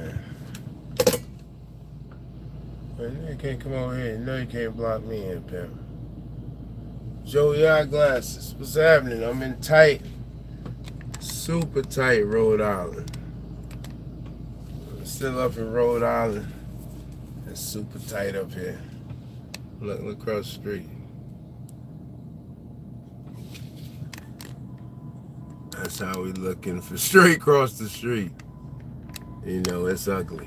man. Man, you can't come over here. You know you can't block me in, pimp. Joey Eyeglasses. What's happening? I'm in tight, super tight Rhode Island. I'm still up in Rhode Island. It's super tight up here. Look across the street. That's how we looking for straight across the street. You know, it's ugly.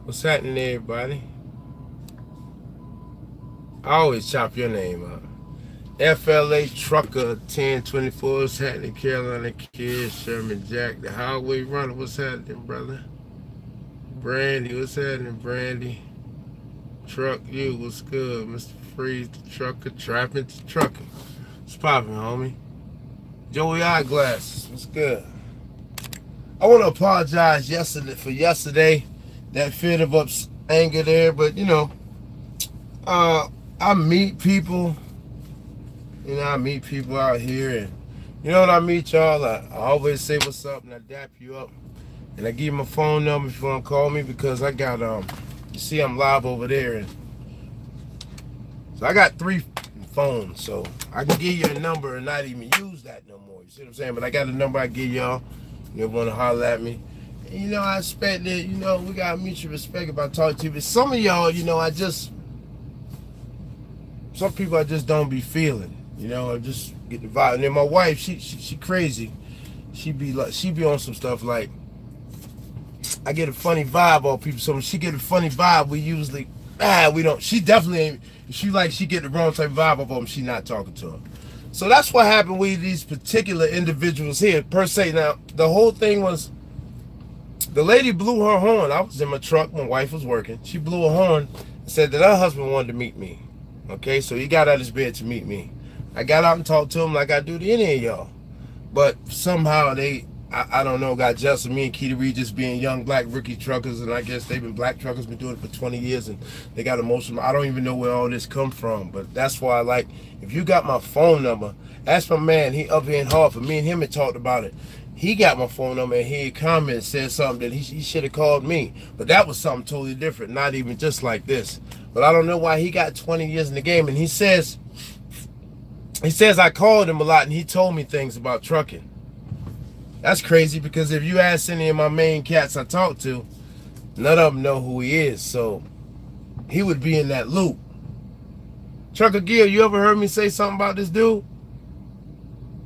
What's happening, everybody? I always chop your name up. FLA Trucker 1024. What's happening, Carolina Kid, Sherman Jack, the Highway Runner. What's happening, brother? Brandy, what's happening, Brandy? Truck you, what's good? Mr. Freeze, the trucker, trapping the trucker. What's popping, homie? Joey Eyeglasses, what's good? I want to apologize for yesterday. That fit of anger there, but you know, I meet people. You know, I meet people out here, and you know when I meet y'all, I always say what's up, and I dap you up, and I give you my phone number if you want to call me, because I got you see I'm live over there, and so I got 3 phones, so I can give you a number and not even use that no more. You see what I'm saying? But I got a number I give y'all. You want to holler at me. And, you know, I expect that, you know, we got mutual respect if I talk to you. But some of y'all, you know, some people I just don't be feeling. You know, I just get the vibe. And then my wife, she crazy. She be on some stuff like, I get a funny vibe on people. So when she get a funny vibe, we usually, we don't. She definitely ain't. She get the wrong type of vibe of them. She not talking to her. So that's what happened with these particular individuals here, per se. Now, the whole thing was, the lady blew her horn. I was in my truck. My wife was working. She blew a horn and said that her husband wanted to meet me. Okay, so he got out of his bed to meet me. I got out and talked to him like I do to any of y'all. But somehow I don't know, got jealous of me and Keita Reed just being young black rookie truckers, and I guess black truckers been doing it for 20 years, and they got emotional. I don't even know where all this come from, but that's why I like, if you got my phone number, ask my man, he up here in Hartford, me and him had talked about it. He got my phone number and he had commented, said something that he should have called me, but that was something totally different, not even just like this. But I don't know why he got 20 years in the game, and he says I called him a lot and he told me things about trucking. That's crazy, because if you ask any of my main cats I talk to, none of them know who he is. So he would be in that loop. Trucker Gil, you ever heard me say something about this dude?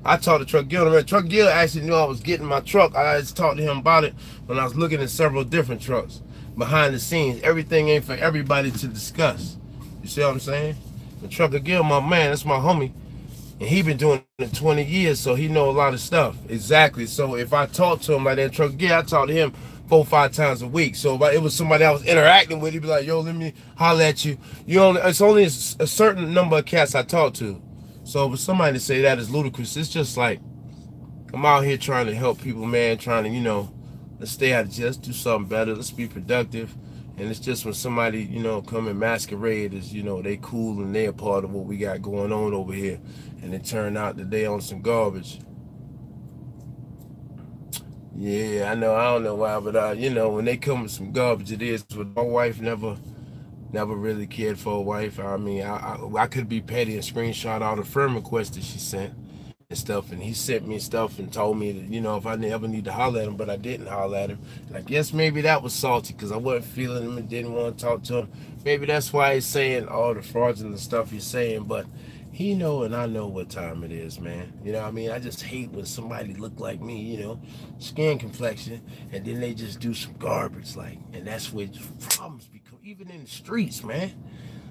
I talked to Truck Gil. Truck Gil actually knew I was getting my truck. I just talked to him about it when I was looking at several different trucks. Behind the scenes, everything ain't for everybody to discuss. You see what I'm saying? The Trucker Gil, my man, that's my homie. And he been doing it 20 years, so he know a lot of stuff. Exactly. So if I talk to him like that, Truck Gil, I talk to him 4 or 5 times a week. So if it was somebody I was interacting with, he'd be like, yo, let me holler at you. It's only a certain number of cats I talk to. So for somebody to say that is ludicrous, it's just like, I'm out here trying to help people, man, trying to, you know, let's stay out of jail, let's do something better, let's be productive. And it's just when somebody, you know, come and masquerade as, you know, they cool and they a part of what we got going on over here, and it turned out that they on some garbage. Yeah, I know, I don't know why, but you know, when they come with some garbage, it is. But my wife never really cared for a wife. I mean, I could be petty and screenshot all the friend requests that she sent and stuff, and he sent me stuff and told me that, you know, if I ever need to holler at him, but I didn't holler at him. And I guess maybe that was salty because I wasn't feeling him and didn't want to talk to him. Maybe that's why he's saying all the fraudulent stuff he's saying, but he know and I know what time it is, man. You know what I mean? I just hate when somebody look like me, you know, skin complexion, and then they just do some garbage, like, and that's where problems become, even in the streets, man.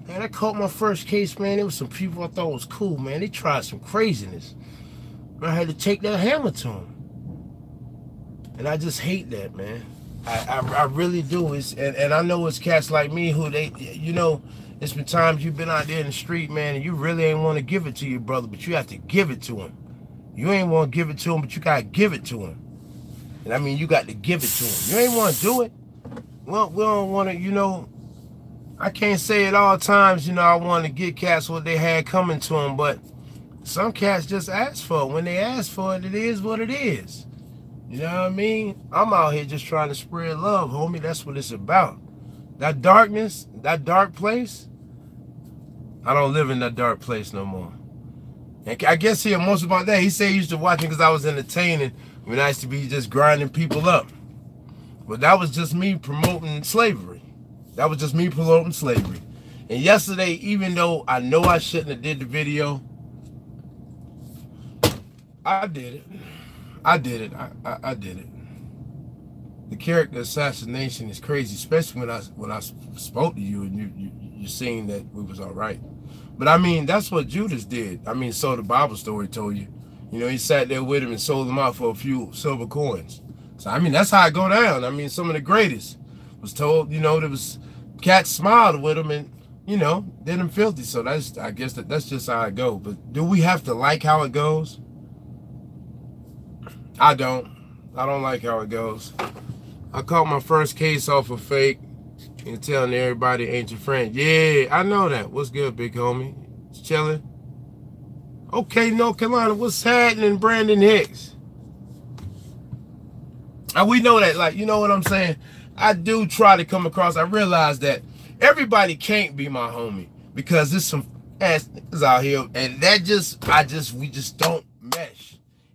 Man, I caught my first case, man. There was some people I thought was cool, man. They tried some craziness. I had to take that hammer to them. And I just hate that, man. I really do. And I know it's cats like me who they, you know, it's been times you've been out there in the street, man, and you really ain't want to give it to your brother, but you have to give it to him. You ain't want to give it to him, but you got to give it to him. And I mean, you got to give it to him. You ain't want to do it. Well, we don't want to, you know, I can't say at all times, you know, I want to get cats what they had coming to them, but some cats just ask for it. When they ask for it, it is what it is. You know what I mean? I'm out here just trying to spread love, homie. That's what it's about. That darkness, that dark place, I don't live in that dark place no more. And I guess he most about that. He said he used to watch me because I was entertaining when I used to be just grinding people up. But that was just me promoting slavery. That was just me promoting slavery. And yesterday, even though I know I shouldn't have did the video, I did it. I did it. I did it. The character assassination is crazy, especially when I spoke to you and you're saying that we was all right. But I mean, that's what Judas did. I mean, so the Bible story told you. You know, he sat there with him and sold him out for a few silver coins. So I mean, that's how it go down. I mean, some of the greatest was told, you know, there was cats smiled with him and, you know, did him filthy. So I guess that's just how it go. But do we have to like how it goes? I don't like how it goes. I caught my first case off of fake and telling everybody ain't your friend. Yeah, I know that. What's good, big homie? It's chilling. Okay, North Carolina, what's happening, Brandon Hicks? And we know that, like, you know what I'm saying? I do try to come across. I realize that everybody can't be my homie because there's some ass niggas out here, and we just don't mesh.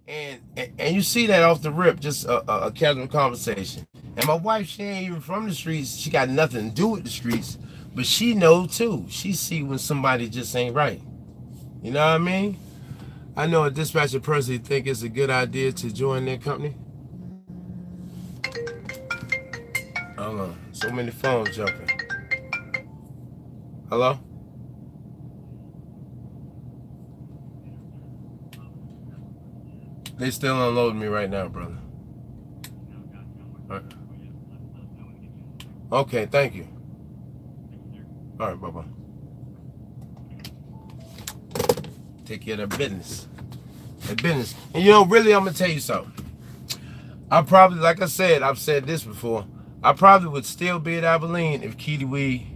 And you see that off the rip, just a casual conversation. And my wife, she ain't even from the streets. She got nothing to do with the streets, but she know too. She see when somebody just ain't right. You know what I mean? I know a dispatcher personally think it's a good idea to join their company. Hold on, so many phones jumping. Hello? They still unloading me right now, brother. All right. Okay, thank you. All right, bye-bye. Take care of that business. That business. And you know, really, I'm going to tell you something. I probably, like I said, I've said this before, I probably would still be at Abilene if Kitty Wee,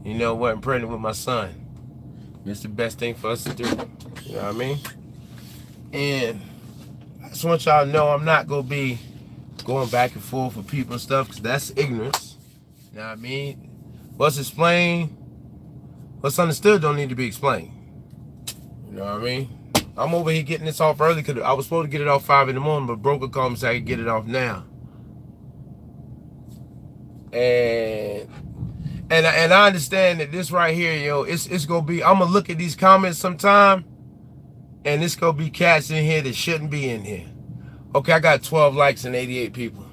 you know, wasn't pregnant with my son. It's the best thing for us to do. You know what I mean? And I just want y'all to know I'm not going to be going back and forth with people and stuff because that's ignorance. You know what I mean? What's explained, what's understood don't need to be explained. You know what I mean? I'm over here getting this off early because I was supposed to get it off 5 in the morning, but broker called me so I could get it off now. And I understand that this right here, yo, it's gonna be, I'm gonna look at these comments sometime, and it's gonna be cats in here that shouldn't be in here. Okay, I got 12 likes and 88 people.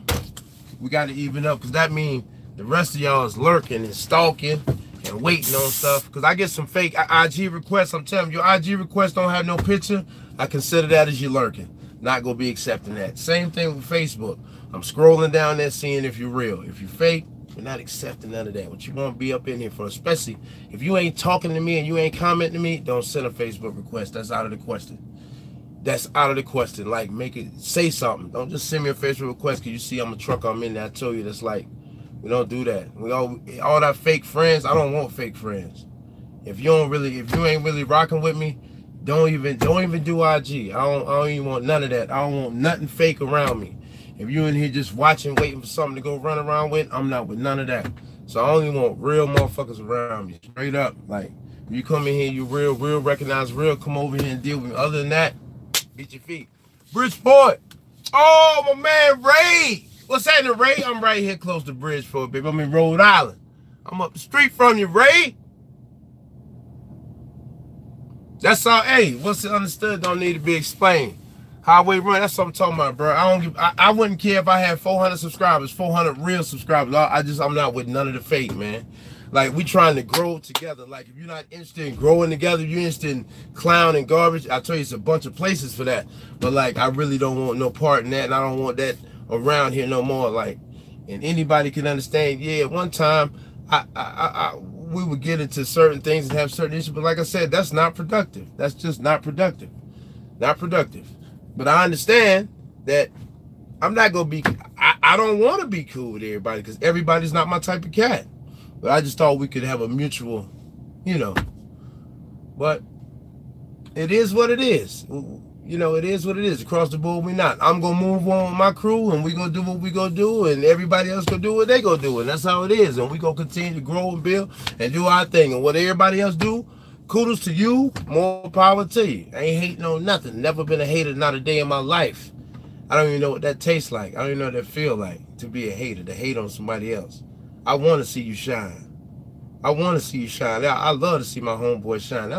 We gotta even up, because that means the rest of y'all is lurking and stalking and waiting on stuff. Because I get some fake IG requests. I'm telling you, your IG requests don't have no picture. I consider that as you lurking. Not gonna be accepting that. Same thing with Facebook. I'm scrolling down there seeing if you're real. If you're fake, we're not accepting none of that. What you want to be up in here for, especially if you ain't talking to me and you ain't commenting to me, don't send a Facebook request. That's out of the question. That's out of the question. Like, make it, say something. Don't just send me a Facebook request because you see I'm a truck, I'm in there. I told you, that's like, we don't do that. We all that fake friends, I don't want fake friends. If you ain't really rocking with me, don't even do IG. I don't even want none of that. I don't want nothing fake around me. If you in here just watching, waiting for something to go run around with, I'm not with none of that. So I only want real motherfuckers around me. Straight up. Like, if you come in here, you real, recognize real, come over here and deal with me. Other than that, beat your feet. Bridgeport. Oh, my man, Ray. What's happening, Ray? I'm right here close to Bridgeport, baby. I'm in Rhode Island. I'm up the street from you, Ray. That's all. Hey, what's understood don't need to be explained. Highway run, that's what I'm talking about, bro. I wouldn't care if I had 400 subscribers, 400 real subscribers. I'm not with none of the fake, man. Like, we trying to grow together. Like, if you're not interested in growing together, you're interested in clown and garbage, I tell you, it's a bunch of places for that. But, like, I really don't want no part in that, and I don't want that around here no more. Like, and anybody can understand, yeah, at one time, we would get into certain things and have certain issues, but like I said, that's not productive. That's just not productive. Not productive. But I understand that I'm not going to be, I don't want to be cool with everybody because everybody's not my type of cat. But I just thought we could have a mutual, you know. But it is what it is. You you know, it is what it is. Across the board, we not. I'm gonna move on with my crew, and we gonna do what we gonna do, and everybody else gonna do what they gonna do, and that's how it is. And we gonna continue to grow and build and do our thing. And what everybody else do, kudos to you, more power to you. I ain't hating on nothing. Never been a hater, not a day in my life. I don't even know what that tastes like. I don't even know what that feel like, to be a hater, to hate on somebody else. I want to see you shine. I want to see you shine. I love to see my homeboy shine.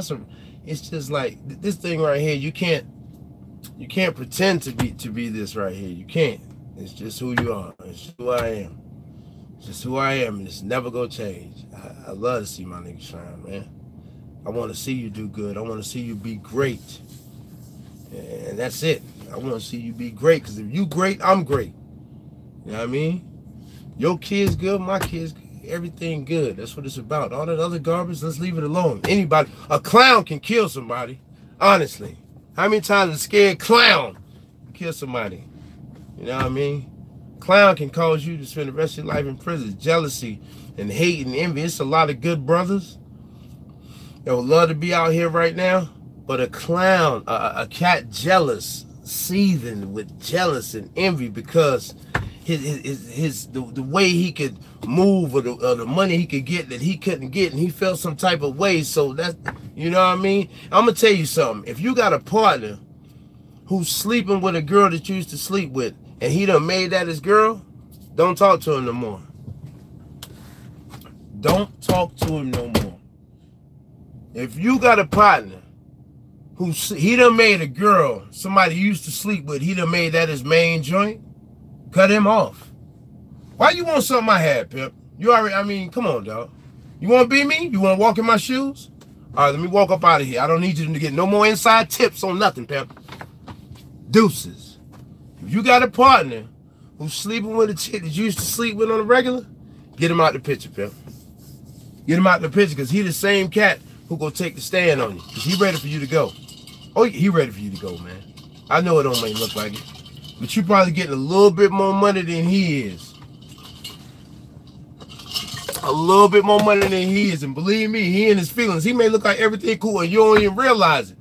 It's just like this thing right here. You can't pretend to be this right here. You can't. It's just who you are. It's just who I am. It's just who I am, and it's never gonna change. I love to see my nigga shine, man. I want to see you do good. I want to see you be great, and that's it. I want to see you be great, because if you great, I'm great. You know what I mean? Your kid's good, my kid's good. Everything good. That's what it's about. All that other garbage, let's leave it alone. Anybody, a clown can kill somebody. Honestly. How many times a scared clown can kill somebody? You know what I mean? Clown can cause you to spend the rest of your life in prison. Jealousy and hate and envy. It's a lot of good brothers that would love to be out here right now. But a clown, a cat jealous, seething with jealous and envy because the way he could move, or the money he could get that he couldn't get, and he felt some type of way. So that, you know what I mean? I'm gonna tell you something. If you got a partner who's sleeping with a girl that you used to sleep with, and he done made that his girl, don't talk to him no more. Don't talk to him no more. If you got a partner who he done made a girl, somebody you used to sleep with, he done made that his main joint, cut him off. Why you want something I had, Pimp? You already, I mean, come on, dog. You want to be me? You want to walk in my shoes? All right, let me walk up out of here. I don't need you to get no more inside tips on nothing, Pimp. Deuces. If you got a partner who's sleeping with a chick that you used to sleep with on a regular, get him out the picture, Pimp. Get him out the picture, because he the same cat who gonna take the stand on you, because he ready for you to go. Oh, he ready for you to go, man. I know it don't make look like it, but you probably getting a little bit more money than he is. A little bit more money than he is, and believe me, he in his feelings. He may look like everything cool, and you don't even realize it.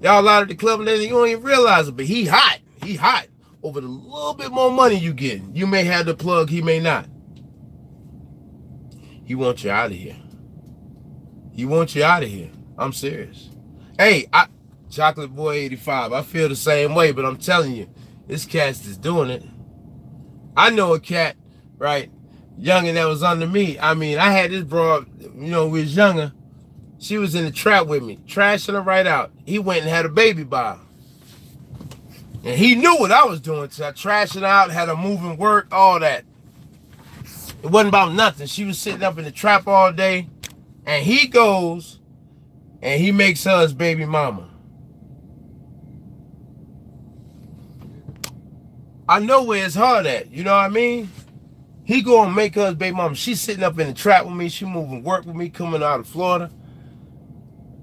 Y'all out at the club and everything, you don't even realize it, but he hot. He hot over the little bit more money you get. You may have the plug, he may not. He wants you out of here. He wants you out of here. I'm serious. Hey, Chocolate Boy 85, I feel the same way, but I'm telling you, this cat's just doing it. I know a cat, right, younger that was under me. I mean, I had this broad, you know, we was younger. She was in the trap with me, trashing her right out. He went and had a baby by her. And he knew what I was doing to her, trashing her out, had her moving work, all that. It wasn't about nothing. She was sitting up in the trap all day, and he goes and he makes her his baby mama. I know where his heart at, you know what I mean? He go and make her his baby mama. She's sitting up in the trap with me. She moving work with me, coming out of Florida.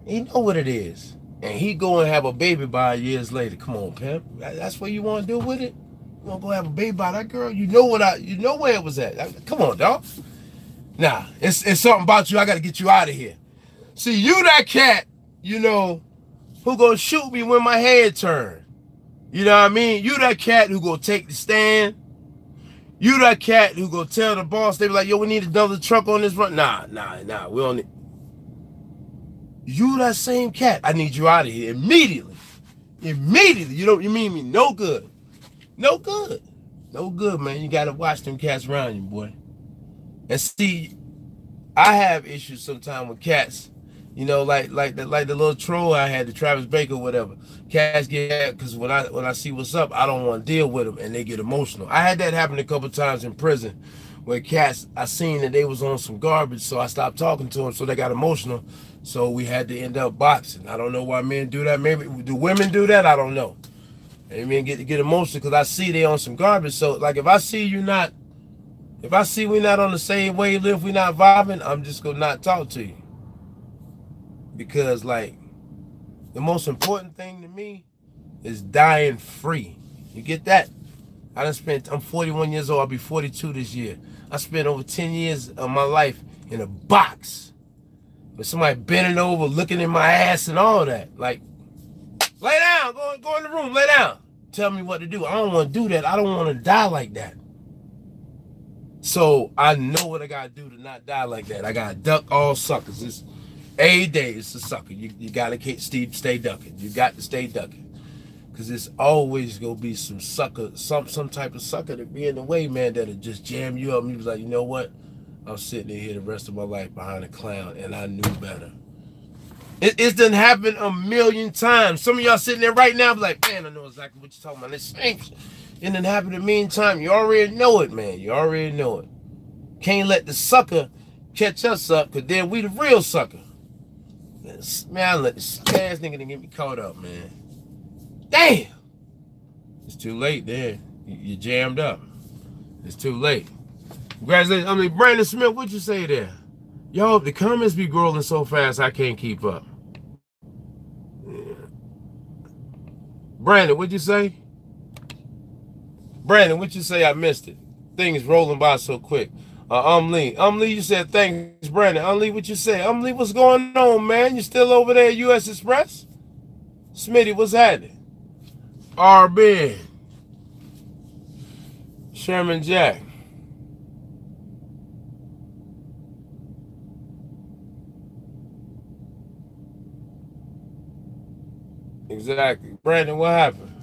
He know what it is. And he go and have a baby by years later. Come on, Pimp. That's what you want to do with it? You want to go have a baby by that girl? You know where it was at. Come on, dog. Nah, it's something about you. I got to get you out of here. See, you that cat, you know, who gonna shoot me when my head turn. You know what I mean? You that cat who gonna take the stand. You that cat who gonna tell the boss, they be like, yo, we need another truck on this run. Nah, we don't need. You that same cat, I need you out of here immediately. Immediately. You mean me no good. No good. No good, man. You gotta watch them cats around you, boy. And see, I have issues sometimes with cats. You know, like the little troll I had, the Travis Baker or whatever. Cats get mad because when I see what's up, I don't want to deal with them, and they get emotional. I had that happen a couple times in prison, where cats, I seen that they was on some garbage, so I stopped talking to them, so they got emotional. So we had to end up boxing. I don't know why men do that. Maybe do women do that? I don't know. And men get emotional because I see they on some garbage. So like if I see we not on the same wavelength, we not vibing, I'm just gonna not talk to you. Because like the most important thing to me is dying free. You get that? I'm 41 years old, I'll be 42 this year. I spent over 10 years of my life in a box with somebody bending over, looking in my ass and all that. Like, Lay down. Go in the room. Lay down. Tell me what to do. I don't want to do that. I don't want to die like that. So I know what I gotta do to not die like that. I gotta duck all suckers. It's a day. It's a sucker. You gotta stay ducking. You got to stay ducking. Cause it's always gonna be some sucker, some type of sucker to be in the way, man, that'll just jam you up. And you was like, you know what? I'm sitting in here the rest of my life behind a clown, and I knew better. It done happened a million times. Some of y'all sitting there right now, be like, man, I know exactly what you're talking about. This stinks. It done happened a million times. You already know it, man. You already know it. Can't let the sucker catch us up, cause then we the real sucker. Man, I let the suck ass nigga get me caught up, man. Damn! It's too late there. You jammed up. It's too late. Congratulations. I mean, Brandon Smith, what'd you say there? Yo, the comments be growing so fast I can't keep up. Yeah. Brandon, what'd you say? Brandon, what'd you say? I missed it. Things rolling by so quick. Lee, you said thanks, Brandon. Lee, what you say? Lee, what's going on, man? You still over there at U.S. Express? Smitty, what's happening? RB, Sherman Jack. Exactly. Brandon, what happened?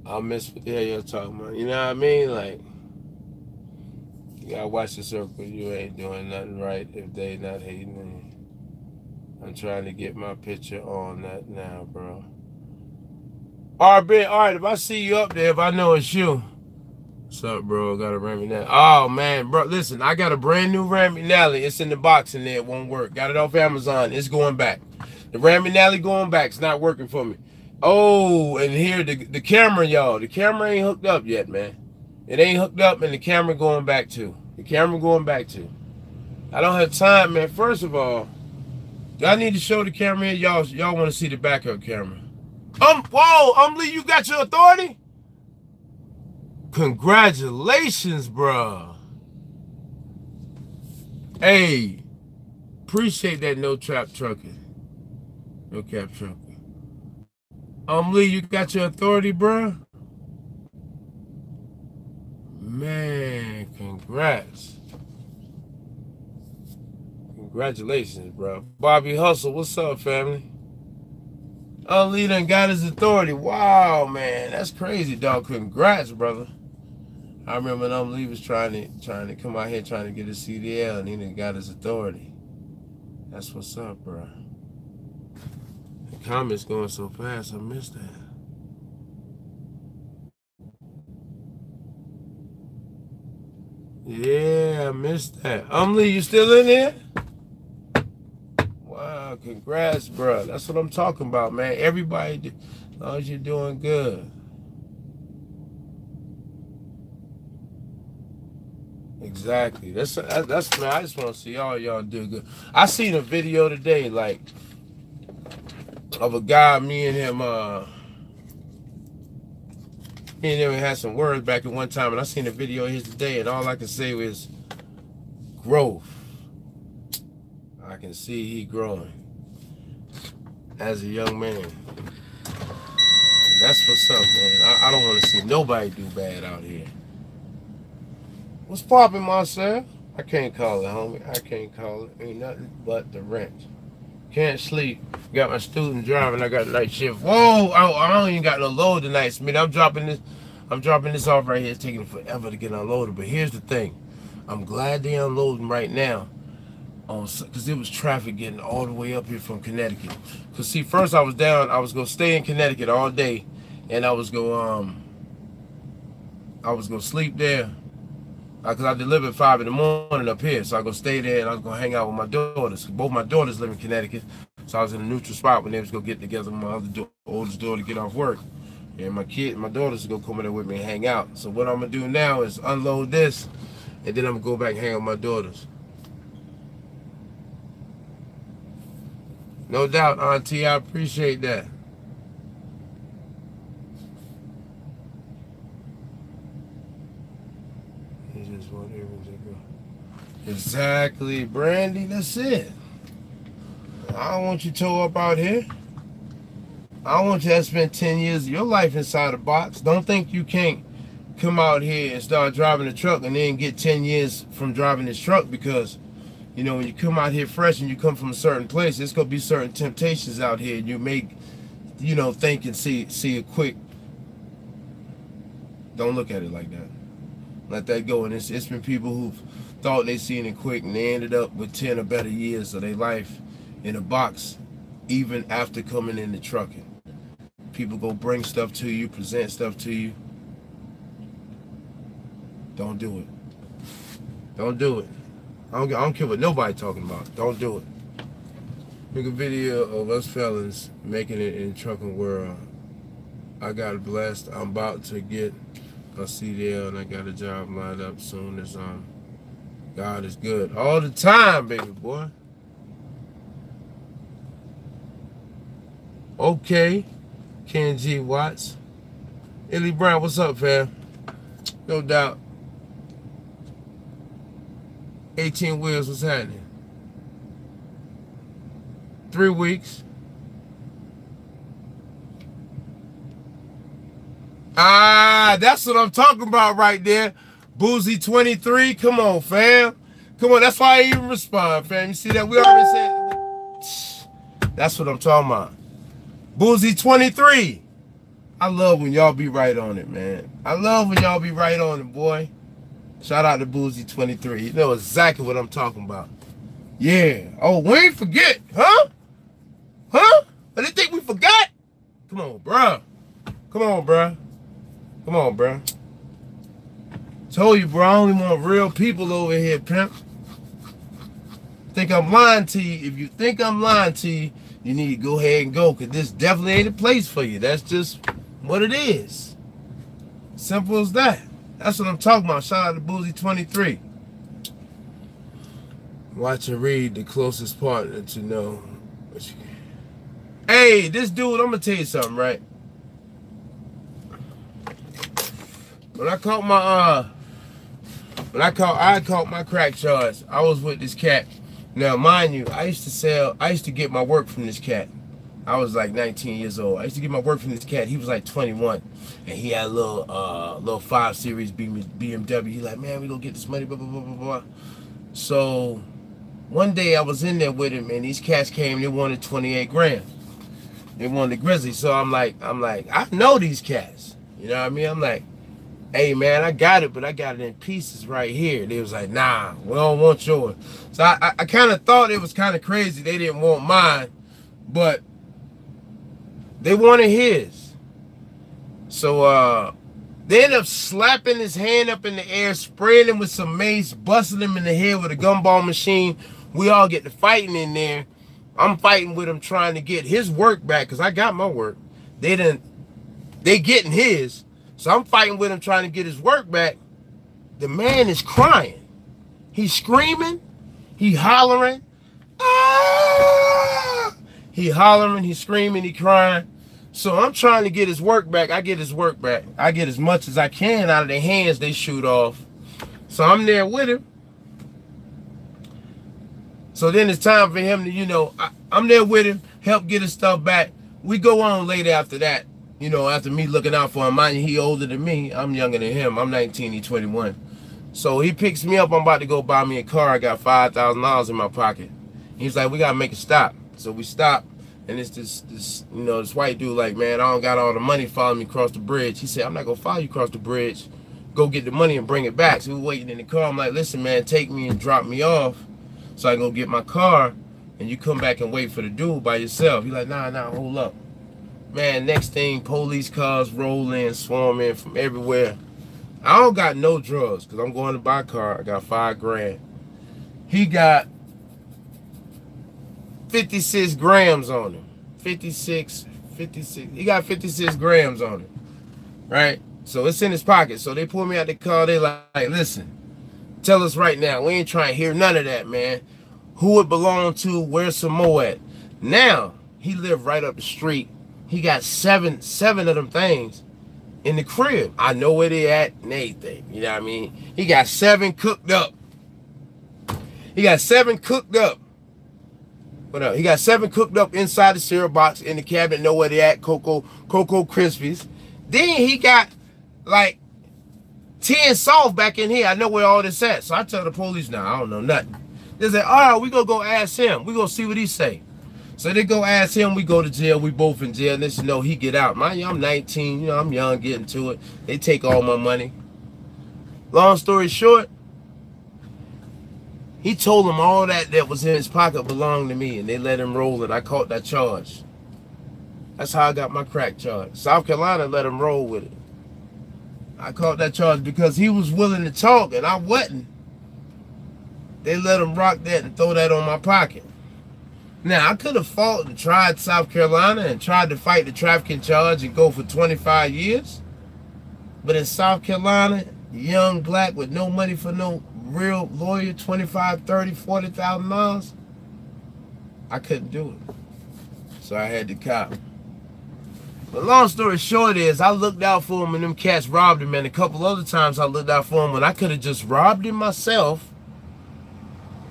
I miss what the hell you're talking about. You know what I mean? Like, you gotta watch the circle. You ain't doing nothing right if they not hating on you. I'm trying to get my picture on that now, bro. RB, all right, if I see you up there, if I know it's you. What's up, bro? Got a Rami Nally. Oh, man, bro, listen, I got a brand new Rami Nally. It's in the box in there. It won't work. Got it off Amazon. It's going back. The Rami Nally going back. It's not working for me. Oh, and here, the camera, y'all. The camera ain't hooked up yet, man. It ain't hooked up, and the camera going back, too. The camera going back, too. I don't have time, man. First of all, do I need to show the camera here? Y'all want to see the backup camera. Whoa, Lee, you got your authority? Congratulations, bro. Hey, appreciate that no trap trucking. No cap trucking. Lee, you got your authority, bro? Man, congrats. Congratulations, bro. Bobby Hustle, what's up, family? Lee done got his authority. Wow, man, that's crazy, dog. Congrats, brother. I remember when Lee was trying to come out here trying to get his CDL, and he done got his authority. That's what's up, bro. The comments going so fast, I missed that. Yeah, I missed that. Lee, you still in here? Wow, congrats, bro. That's what I'm talking about, man. Everybody, as long as you're doing good. Exactly. That's man. I just want to see all y'all do good. I seen a video today, like, of a guy. Me and him had some words back at one time, and I seen a video of his today, and all I can say was growth. I can see he growing as a young man. That's what's up, man. I don't want to see nobody do bad out here. What's poppin', Marcel? I can't call it, homie. I can't call it. Ain't nothing but the rent. Can't sleep. Got my student driving. I got night shift. Whoa! I don't even got no load tonight, Smith. I'm dropping this off right here. It's taking forever to get unloaded. But here's the thing. I'm glad they unloading right now. Because there was traffic getting all the way up here from Connecticut. Because see, first I was gonna stay in Connecticut all day, and I was gonna sleep there. Because I deliver at 5 in the morning up here, so I go stay there, and I was gonna hang out with my daughters. Both my daughters live in Connecticut, so I was in a neutral spot when they was gonna get together with my oldest daughter to get off work, and my daughters go come in there with me and hang out. So what I'm gonna do now is unload this, and then I'm gonna go back and hang out with my daughters. No doubt, Auntie, I appreciate that. Exactly, Brandy, that's it. I don't want you towed up out here. I don't want you to spend 10 years of your life inside a box. Don't think you can't come out here and start driving a truck and then get 10 years from driving this truck, because, you know, when you come out here fresh and you come from a certain place, there's going to be certain temptations out here. And you may, you know, think and see it quick. Don't look at it like that. Let that go. And it's been people who've thought they seen it quick and they ended up with 10 or better years of their life in a box, even after coming into trucking. People go bring stuff to you, present stuff to you. Don't do it. Don't do it. I don't care what nobody talking about. Don't do it. Make a video of us fellas making it in the trucking world. I got blessed. I'm about to get a CDL and I got a job lined up soon as God is good. All the time, baby boy. Okay. Ken G. Watts. Illy Brown, what's up, fam? No doubt. 18 wheels, what's happening? 3 weeks. Ah, that's what I'm talking about right there. Boozy 23, come on, fam. Come on, that's why I even respond, fam. You see that? We already said. That's what I'm talking about. Boozy 23. I love when y'all be right on it, man. I love when y'all be right on it, boy. Shout out to Boozy 23. You know exactly what I'm talking about. Yeah. Oh, we ain't forget, huh? Huh? I didn't think we forgot. Come on, bruh. Come on, bruh. Come on, bruh. Told you, bro, I only want real people over here, pimp. Think I'm lying to you? If you think I'm lying to you, you need to go ahead and go, because this definitely ain't a place for you. That's just what it is. Simple as that. That's what I'm talking about. Shout out to Boozy 23. Watch and read the closest partner to know. Hey, this dude, I'm gonna tell you something, right? When I caught my crack charge, I was with this cat. Now, mind you, I used to get my work from this cat. I was like 19 years old. I used to get my work from this cat. He was like 21. And he had a little 5 Series BMW. He like, man, we gonna get this money, blah, blah, blah, blah, blah. So, one day I was in there with him, and these cats came, they wanted 28 grand. They wanted the Grizzly. So I'm like, I know these cats. You know what I mean? I'm like, hey, man, I got it, but I got it in pieces right here. They was like, nah, we don't want yours. So I kind of thought it was kind of crazy. They didn't want mine, but they wanted his. So they ended up slapping his hand up in the air, spraying him with some mace, busting him in the head with a gumball machine. We all get to fighting in there. I'm fighting with him, trying to get his work back, because I got my work. They getting his. So I'm fighting with him, trying to get his work back. The man is crying. He's screaming. He hollering. Ah! He hollering. He's screaming. He crying. So I'm trying to get his work back. I get his work back. I get as much as I can out of their hands they shoot off. So I'm there with him. So then it's time for him to, you know, I'm there with him, help get his stuff back. We go on later after that. You know, after me looking out for him. Mind you, he older than me. I'm younger than him. I'm 19, he's 21. So he picks me up. I'm about to go buy me a car. I got $5,000 in my pocket. He's like, we got to make a stop. So we stop. And it's this, you know, this white dude like, man, I don't got all the money. Follow me across the bridge. He said, I'm not going to follow you across the bridge. Go get the money and bring it back. So we're waiting in the car. I'm like, listen, man, take me and drop me off so I can go get my car. And you come back and wait for the dude by yourself. He's like, nah, hold up. Man, next thing, police cars roll in, swarm in from everywhere. I don't got no drugs, because I'm going to buy a car. I got 5 grand. He got 56 grams on him. 56. He got 56 grams on him. Right? So it's in his pocket. So they pull me out the car. They like, listen, tell us right now. We ain't trying to hear none of that, man. Who it belong to, where's some more at? Now, he lived right up the street. He got seven of them things in the crib. I know where they at and everything. You know what I mean? He got 7 cooked up. He got 7 cooked up. What else? He got 7 cooked up inside the cereal box in the cabinet. Know where they at? Cocoa Krispies. Then he got like 10 soft back in here. I know where all this at. So I tell the police now, I don't know nothing. They say, all right, we gonna go ask him. We gonna see what he say. So they go ask him. We go to jail. We both in jail. They know he get out. Mind you, I'm 19. You know, I'm young, getting to it. They take all my money. Long story short, he told them all that was in his pocket belonged to me, and they let him roll it. I caught that charge. That's how I got my crack charge. South Carolina let him roll with it. I caught that charge because he was willing to talk, and I wasn't. They let him rock that and throw that on my pocket. Now, I could have fought and tried South Carolina and tried to fight the trafficking charge and go for 25 years. But in South Carolina, young black with no money for no real lawyer, $25,000, $30,000, $40,000, I couldn't do it. So I had to cop. But long story short is, I looked out for him and them cats robbed him, and a couple other times I looked out for him when I could have just robbed him myself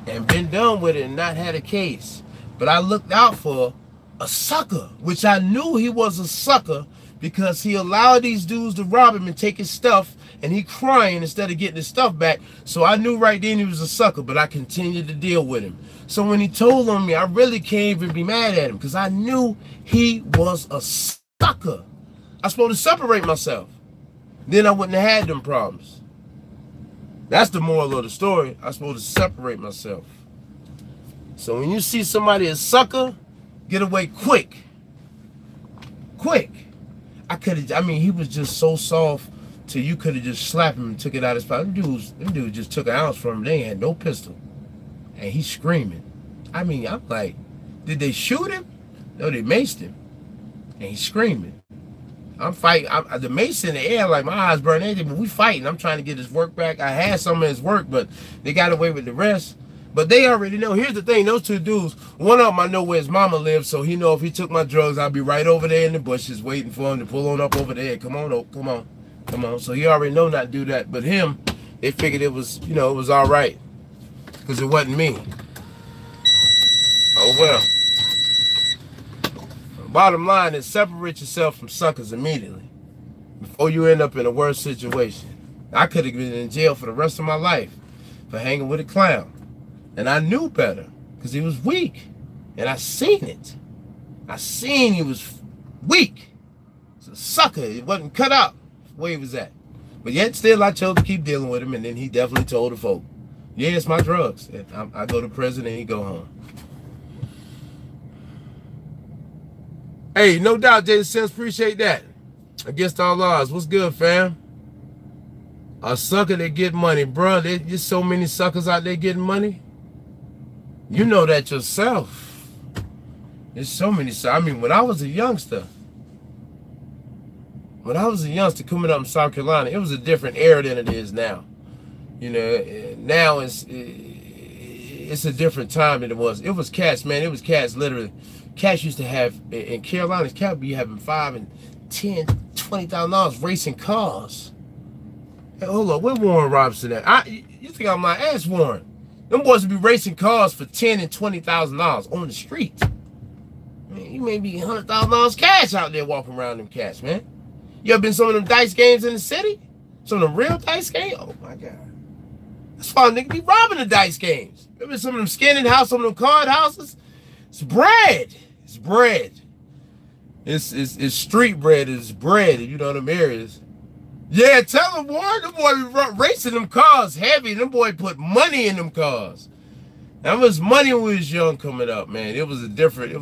and been done with it and not had a case. But I looked out for a sucker, which I knew he was a sucker because he allowed these dudes to rob him and take his stuff, and he crying instead of getting his stuff back. So I knew right then he was a sucker, but I continued to deal with him. So when he told on me, I really can't even be mad at him because I knew he was a sucker. I was supposed to separate myself. Then I wouldn't have had them problems. That's the moral of the story. I was supposed to separate myself. So when you see somebody a sucker, get away quick. Quick. I mean, he was just so soft till you could have just slapped him and took it out of his pocket. Them dudes just took an ounce from him. They ain't had no pistol. And he's screaming. I mean, I'm like, did they shoot him? No, they maced him. And he's screaming. I'm fighting. The mace in the air, like my eyes burn anything, but we fighting. I'm trying to get his work back. I had some of his work, but they got away with the rest. But they already know. Here's the thing. Those two dudes, one of them I know where his mama lives, so he know if he took my drugs, I'll be right over there in the bushes waiting for him to pull on up over there. Come on, oh, come on. Come on. So he already know not to do that. But him, they figured it was, you know, it was all right. Because it wasn't me. Oh, well. Bottom line is separate yourself from suckers immediately before you end up in a worse situation. I could have been in jail for the rest of my life for hanging with a clown. And I knew better because he was weak. And I seen it. I seen he was weak. It's a sucker. It wasn't cut out where he was at. But yet still I chose to keep dealing with him. And then he definitely told the folk, yeah, it's my drugs. And I go to prison and he go home. Hey, no doubt, Jason Sims, appreciate that. Against all odds. What's good, fam? A sucker that get money, bro. There's so many suckers out there getting money. You know that yourself. There's so many. I mean, when I was a youngster coming up in South Carolina, it was a different era than it is now. You know, now it's a different time than it was. It was cats, man. It was cats, literally. Cats used to have, in Carolina, cats be having $5,000 and $10,000, $20,000 racing cars. Hey, hold on, where Warren Robinson at? You think I'm lying? Ask Warren. Them boys would be racing cars for $10,000 and $20,000 on the street. Man, you may be $100,000 cash out there walking around them cats, man. You ever been some of them dice games in the city? Some of them real dice games? Oh my God. That's why niggas be robbing the dice games. Remember some of them skinning houses, some of them card houses? It's bread. It's bread. It's street bread. It's bread. You know them areas. Yeah, tell them, boy. Them boy be racing them cars heavy. Them boy put money in them cars. That was money when we was young coming up, man. It was a different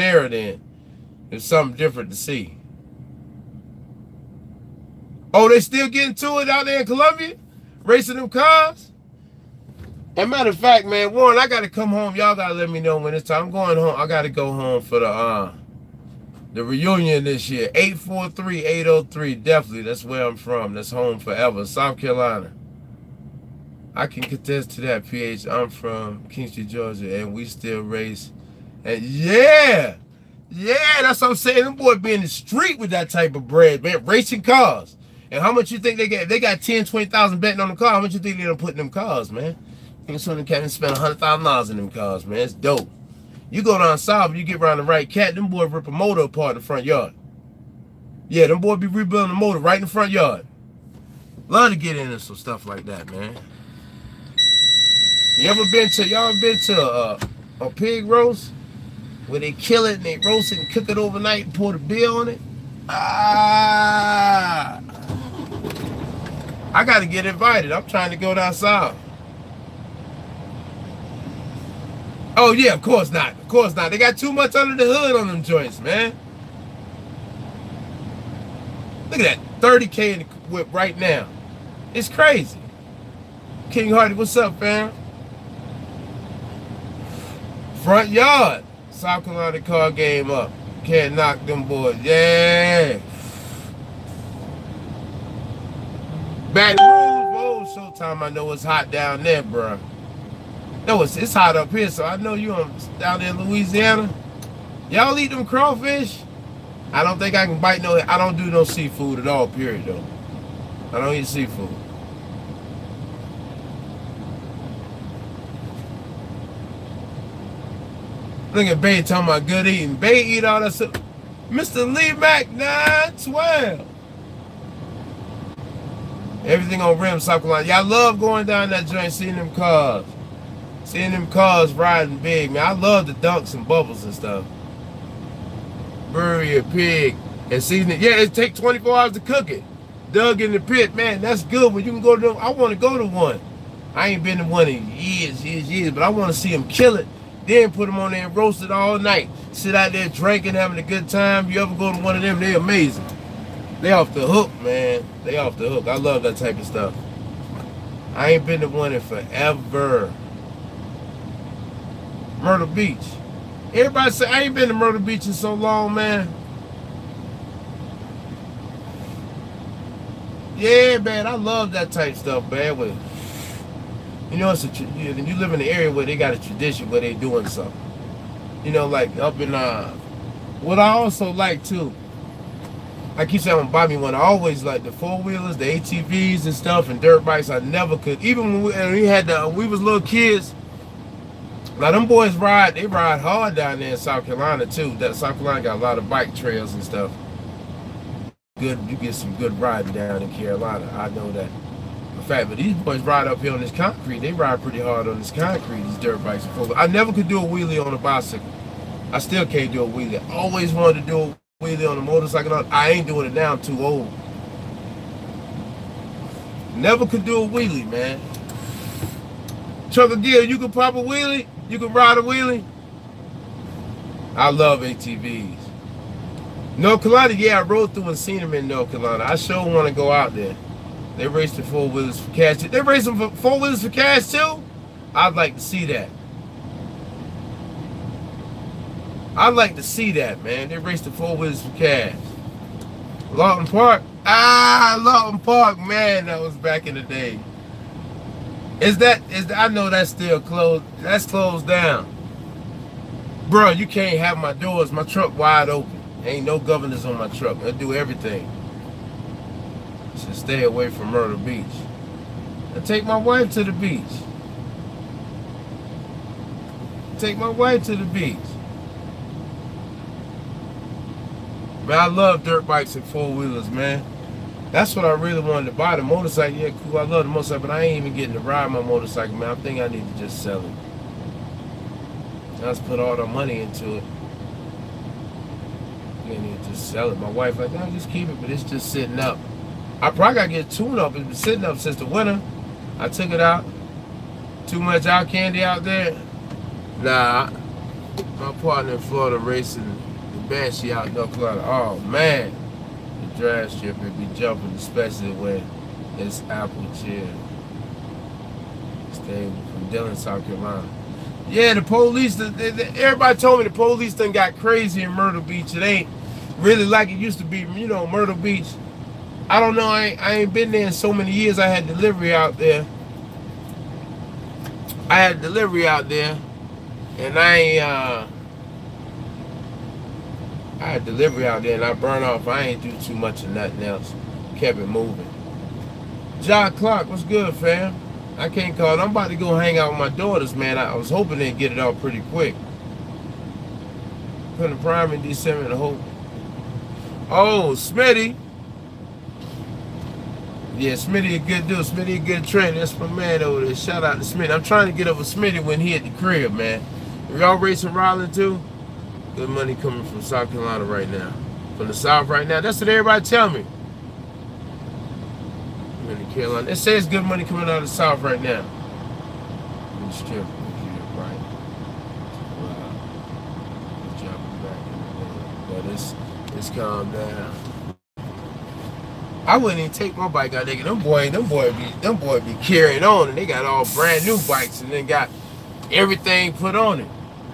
era then. It was something different to see. Oh, they still getting to it out there in Columbia? Racing them cars? As a matter of fact, man, Warren, I got to come home. Y'all got to let me know when it's time. I'm going home. I got to go home for the reunion this year. 843-803. Definitely. That's where I'm from. That's home forever. South Carolina. I can contest to that, PH. I'm from Kingston, Georgia, and we still race. And yeah, that's what I'm saying. Them boy be in the street with that type of bread, man. Racing cars. And how much you think they get? They got 10, 20,000 betting on the car. How much you think they done put in them cars, man? I think some of them cats spend $100,000 in them cars, man. It's dope. You go down south, you get around the right cat, them boys rip a motor apart in the front yard. Yeah, them boys be rebuilding the motor right in the front yard. Love to get into some stuff like that, man. Y'all ever been to a pig roast? Where they kill it and they roast it and cook it overnight and pour the beer on it? Ah! I gotta get invited. I'm trying to go down south. Oh yeah, of course not. Of course not. They got too much under the hood on them joints, man. Look at that. 30K in the whip right now. It's crazy. King Hardy, what's up, fam? Front yard. South Carolina car game up. Can't knock them boys. Yeah. Baton Rouge, Showtime. I know it's hot down there, bro. No, it's hot up here, so I know you down there in Louisiana. Y'all eat them crawfish? I don't think I can bite no. I don't do no seafood at all, period, though. I don't eat seafood. Look at Bay talking about good eating. Bay eat all that stuff. Mr. Lee Mac 912. Everything on rim, South Carolina. Y'all love going down that joint, seeing them cars. Seeing them cars riding big, man. I love the dunks and bubbles and stuff. Bury a pig and season it. Yeah, it takes 24 hours to cook it. Dug in the pit, man. That's good. When you can go to them. I want to go to one. I ain't been to one in years, but I want to see them kill it. Then put them on there and roast it all night. Sit out there drinking, having a good time. You ever go to one of them, they're amazing. They off the hook, man. They off the hook. I love that type of stuff. I ain't been to one in forever. Myrtle Beach. Everybody say, I ain't been to Myrtle Beach in so long, man. Yeah, man, I love that type of stuff, man. With, you know, you live in an area where they got a tradition where they doing something. You know, like up in, what I also like, too, I keep saying I'm gonna buy me one. I always like the four-wheelers, the ATVs and stuff, and dirt bikes. I never could. Even when we was little kids, now them boys they ride hard down there in South Carolina too. That South Carolina got a lot of bike trails and stuff. Good, you get some good riding down in Carolina. I know that. In fact, but these boys ride up here on this concrete. They ride pretty hard on this concrete, these dirt bikes and four-wheelers. I never could do a wheelie on a bicycle. I still can't do a wheelie. I always wanted to do a wheelie on a motorcycle. I ain't doing it now. I'm too old. Never could do a wheelie, man. Trucker Gill, you can pop a wheelie? You can ride a wheelie? I love ATVs. North Carolina, yeah, I rode through and seen them in North Carolina. I sure want to go out there. They race the four-wheelers for cash. They race them for four-wheelers for cash too? I'd like to see that. I'd like to see that, man. They race the four-wheelers for cash. Lawton Park? Lawton Park, man, that was back in the day. I know that's still closed. That's closed down. Bro, you can't have my doors, my truck wide open. Ain't no governors on my truck. I do everything. So stay away from Myrtle Beach. I take my wife to the beach. Take my wife to the beach. Man, I love dirt bikes and four-wheelers, man. That's what I really wanted to buy. The motorcycle, yeah, cool. I love the motorcycle, but I ain't even getting to ride my motorcycle, man. I think I need to just sell it. Let's put all the money into it. I need to just sell it. My wife like, no, just keep it, but it's just sitting up. I probably got to get tuned up. It's been sitting up since the winter. I took it out. Too much eye candy out there. Nah, my partner in Florida racing the Banshee out in North Carolina. Oh, man. The drag strip, it be jumping, especially when it's apple chill. Stay from Dillon, South Carolina. Yeah, the police, everybody told me the police done got crazy in Myrtle Beach. It ain't really like it used to be, you know, Myrtle Beach. I don't know, I ain't been there in so many years. I had delivery out there. And I had delivery out there and I burned off. I ain't do too much of nothing else. Kept it moving. John Clark, what's good, fam? I can't call it. I'm about to go hang out with my daughters, man. I was hoping they'd get it out pretty quick. putting prime in December and hope. Oh, Smitty. Yeah, Smitty a good dude. Smitty a good trainer. That's my man over there. Shout out to Smitty. I'm trying to get up with Smitty when he at the crib, man. Y'all racing Rolling too? Good money coming from South Carolina right now. From the South right now. That's what everybody tell me. I'm in the Carolina. It says good money coming out of the South right now. I'm just careful. Right. Wow. Let's jump back. But it's calmed down. I wouldn't even take my bike out there. Them boy be carrying on, and they got all brand new bikes, and then got everything put on it.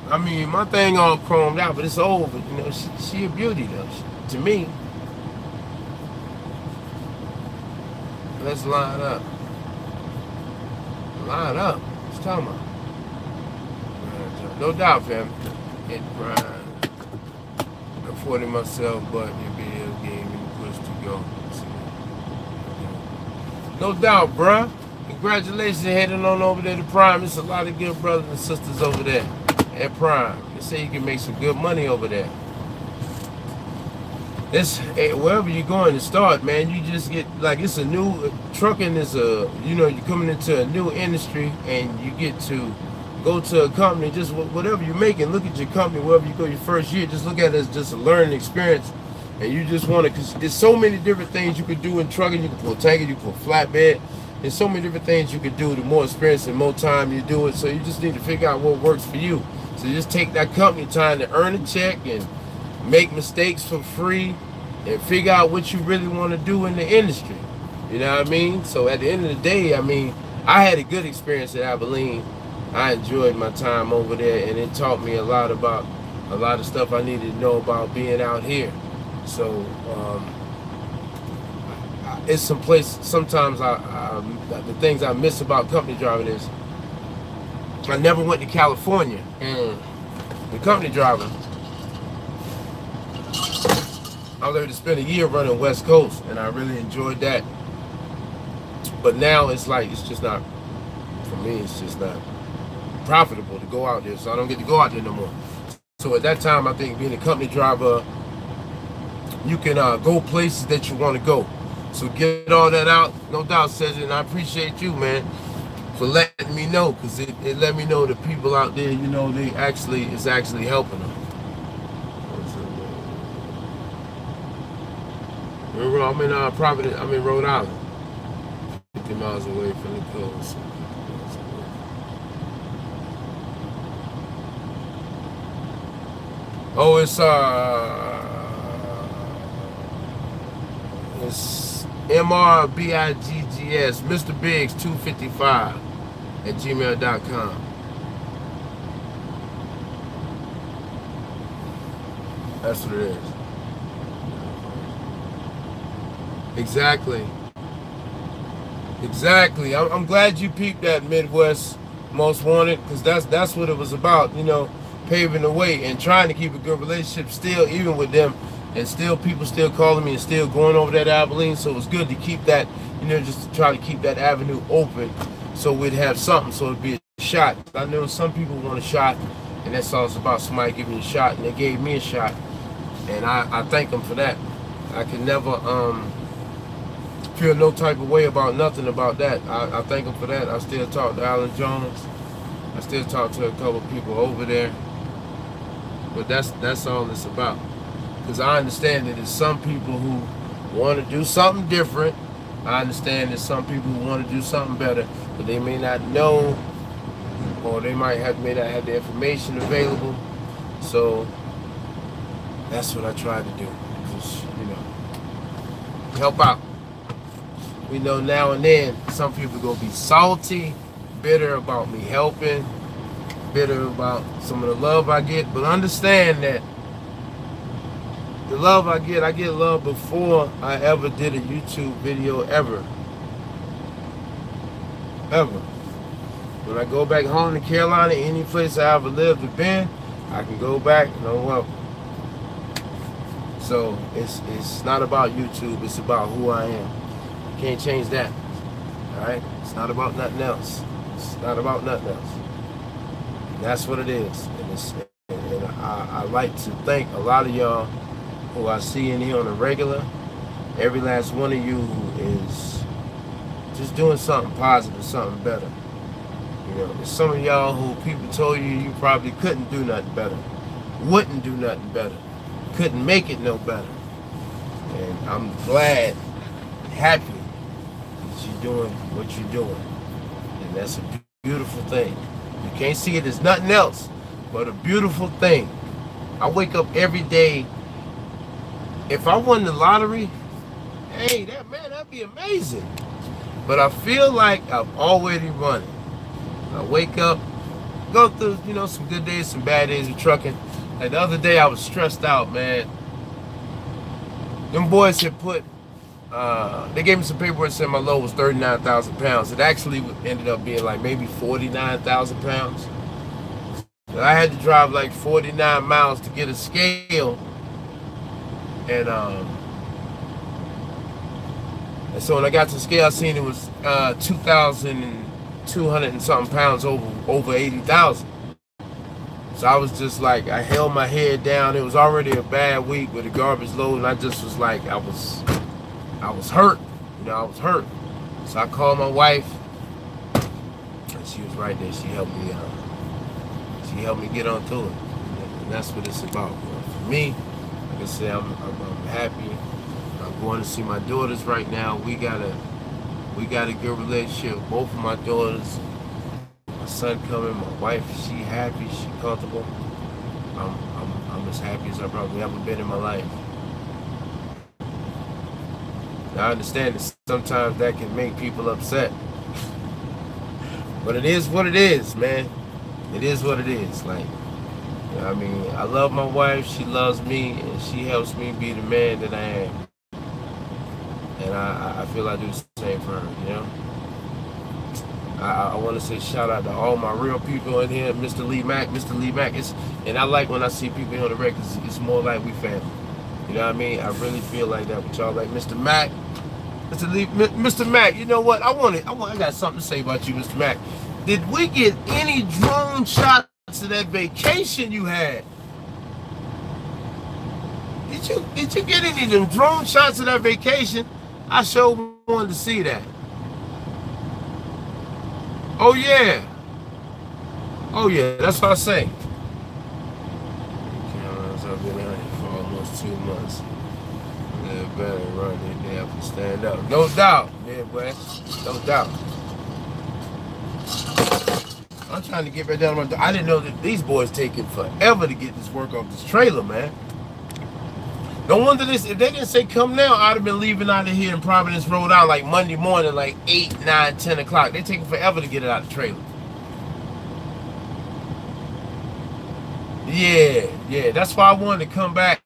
I mean, my thing all chromed out, but it's old. But you know, she a beauty though. To me. Let's line up. Line up. What's talking about? No doubt, fam. Hit grind. Affording myself, but it be a game and push to go. No doubt, bruh. Congratulations heading on over there to Prime. There's a lot of good brothers and sisters over there at Prime. They say you can make some good money over there. This, wherever you're going to start, man, you just get, like, it's a new, trucking is a, you know, you're coming into a new industry and you get to go to a company, just whatever you're making, look at your company, wherever you go your first year, just look at it as just a learning experience. And you just want to, because there's so many different things you could do in trucking. You can pull tanker, you can pull flatbed. There's so many different things you could do. The more experience and more time you do it. So you just need to figure out what works for you. So just take that company time to earn a check and make mistakes for free and figure out what you really want to do in the industry. You know what I mean? So at the end of the day, I mean, I had a good experience at Abilene. I enjoyed my time over there, and it taught me a lot about a lot of stuff I needed to know about being out here. So it's some place. Sometimes the things I miss about company driving is I never went to California, and the company driving, I was able to spend a year running West Coast, and I really enjoyed that. But now it's like, it's just not, for me, it's just not profitable to go out there, so I don't get to go out there no more. So at that time, I think being a company driver, you can go places that you want to go. So get all that out, no doubt, Cedric, and I appreciate you, man, for letting me know, because it let me know the people out there, you know, it's actually helping them. I'm in Providence. I'm in Rhode Island, 50 miles away from the coast. Oh, it's MRBIGGS, Mr. Biggs 255 at gmail.com. That's what it is. Exactly. I'm glad you peeped that Midwest Most Wanted, because that's what it was about, you know, paving the way and trying to keep a good relationship still, even with them, and still people still calling me and still going over that Abilene. So it was good to keep that, you know, just to try to keep that avenue open so we'd have something, so it'd be a shot. I know some people want a shot, and that's all it's about, somebody giving you a shot, and they gave me a shot, and I thank them for that. I can never feel no type of way about nothing about that. I thank them for that. I still talk to Alan Jones. I still talk to a couple of people over there. But that's all it's about. Because I understand that there's some people who want to do something different. I understand there's some people who want to do something better, but they may not know, or they may not have the information available. So that's what I try to do. Just, you know, help out. We know now and then some people are going to be salty, bitter about me helping, bitter about some of the love I get, but understand that the love I get love before I ever did a YouTube video, ever. When I go back home to Carolina, any place I ever lived or been, I can go back and I'm welcome. So it's not about YouTube, it's about who I am. Can't change that. Alright? It's not about nothing else. It's not about nothing else. And that's what it is. And I like to thank a lot of y'all who I see in here on a regular. Every last one of you who is just doing something positive, something better. You know, there's some of y'all who people told you you probably couldn't do nothing better, wouldn't do nothing better, couldn't make it no better. And I'm glad, happy that you're doing what you're doing. And that's a beautiful thing. You can't see it as nothing else but a beautiful thing. I wake up every day. If I won the lottery, hey, that'd be amazing. But I feel like I've already won it. I wake up, go through, you know, some good days, some bad days of trucking. Like the other day I was stressed out, man. Them boys had put, they gave me some paperwork saying my load was 39,000 pounds. It actually ended up being like maybe 49,000 pounds. And I had to drive like 49 miles to get a scale. And so when I got to the scale, I seen it was 2,200 and something pounds over 80,000. So I was just like, I held my head down. It was already a bad week with a garbage load, and I just was like, I was hurt. You know, I was hurt. So I called my wife, and she was right there. She helped me get on through it. And that's what it's about. For me, like I said, I'm happy. I'm going to see my daughters right now. We got a good relationship. Both of my daughters. My son coming, my wife, she happy, she comfortable. I'm as happy as I probably ever been in my life. Now I understand that sometimes that can make people upset. But it is what it is, man. It is what it is. Like, you know, I mean, I love my wife, she loves me, and she helps me be the man that I am. And I feel I do the same for her, you know? I want to say shout out to all my real people in here, Mr. Lee Mack. And I like when I see people here on the record, because it's more like we family. You know what I mean? I really feel like that with y'all. Like Mr. Mack, Mr. Mack. You know what? I got something to say about you, Mr. Mack. Did we get any drone shots of that vacation you had? Did you get any of them drone shots of that vacation? I sure wanted to see that. Oh yeah, that's what I say. Cameras, I've been out here for almost 2 months. Yeah, better run it, they have to stand up. No doubt, yeah, boy, no doubt. I'm trying to get back down my. I didn't know that these boys taking forever to get this work off this trailer, man. No wonder this. If they didn't say come now, I'd have been leaving out of here in Providence, Rhode Island, like Monday morning, like 8, 9, 10 o'clock. They taking forever to get it out of the trailer. Yeah. That's why I wanted to come back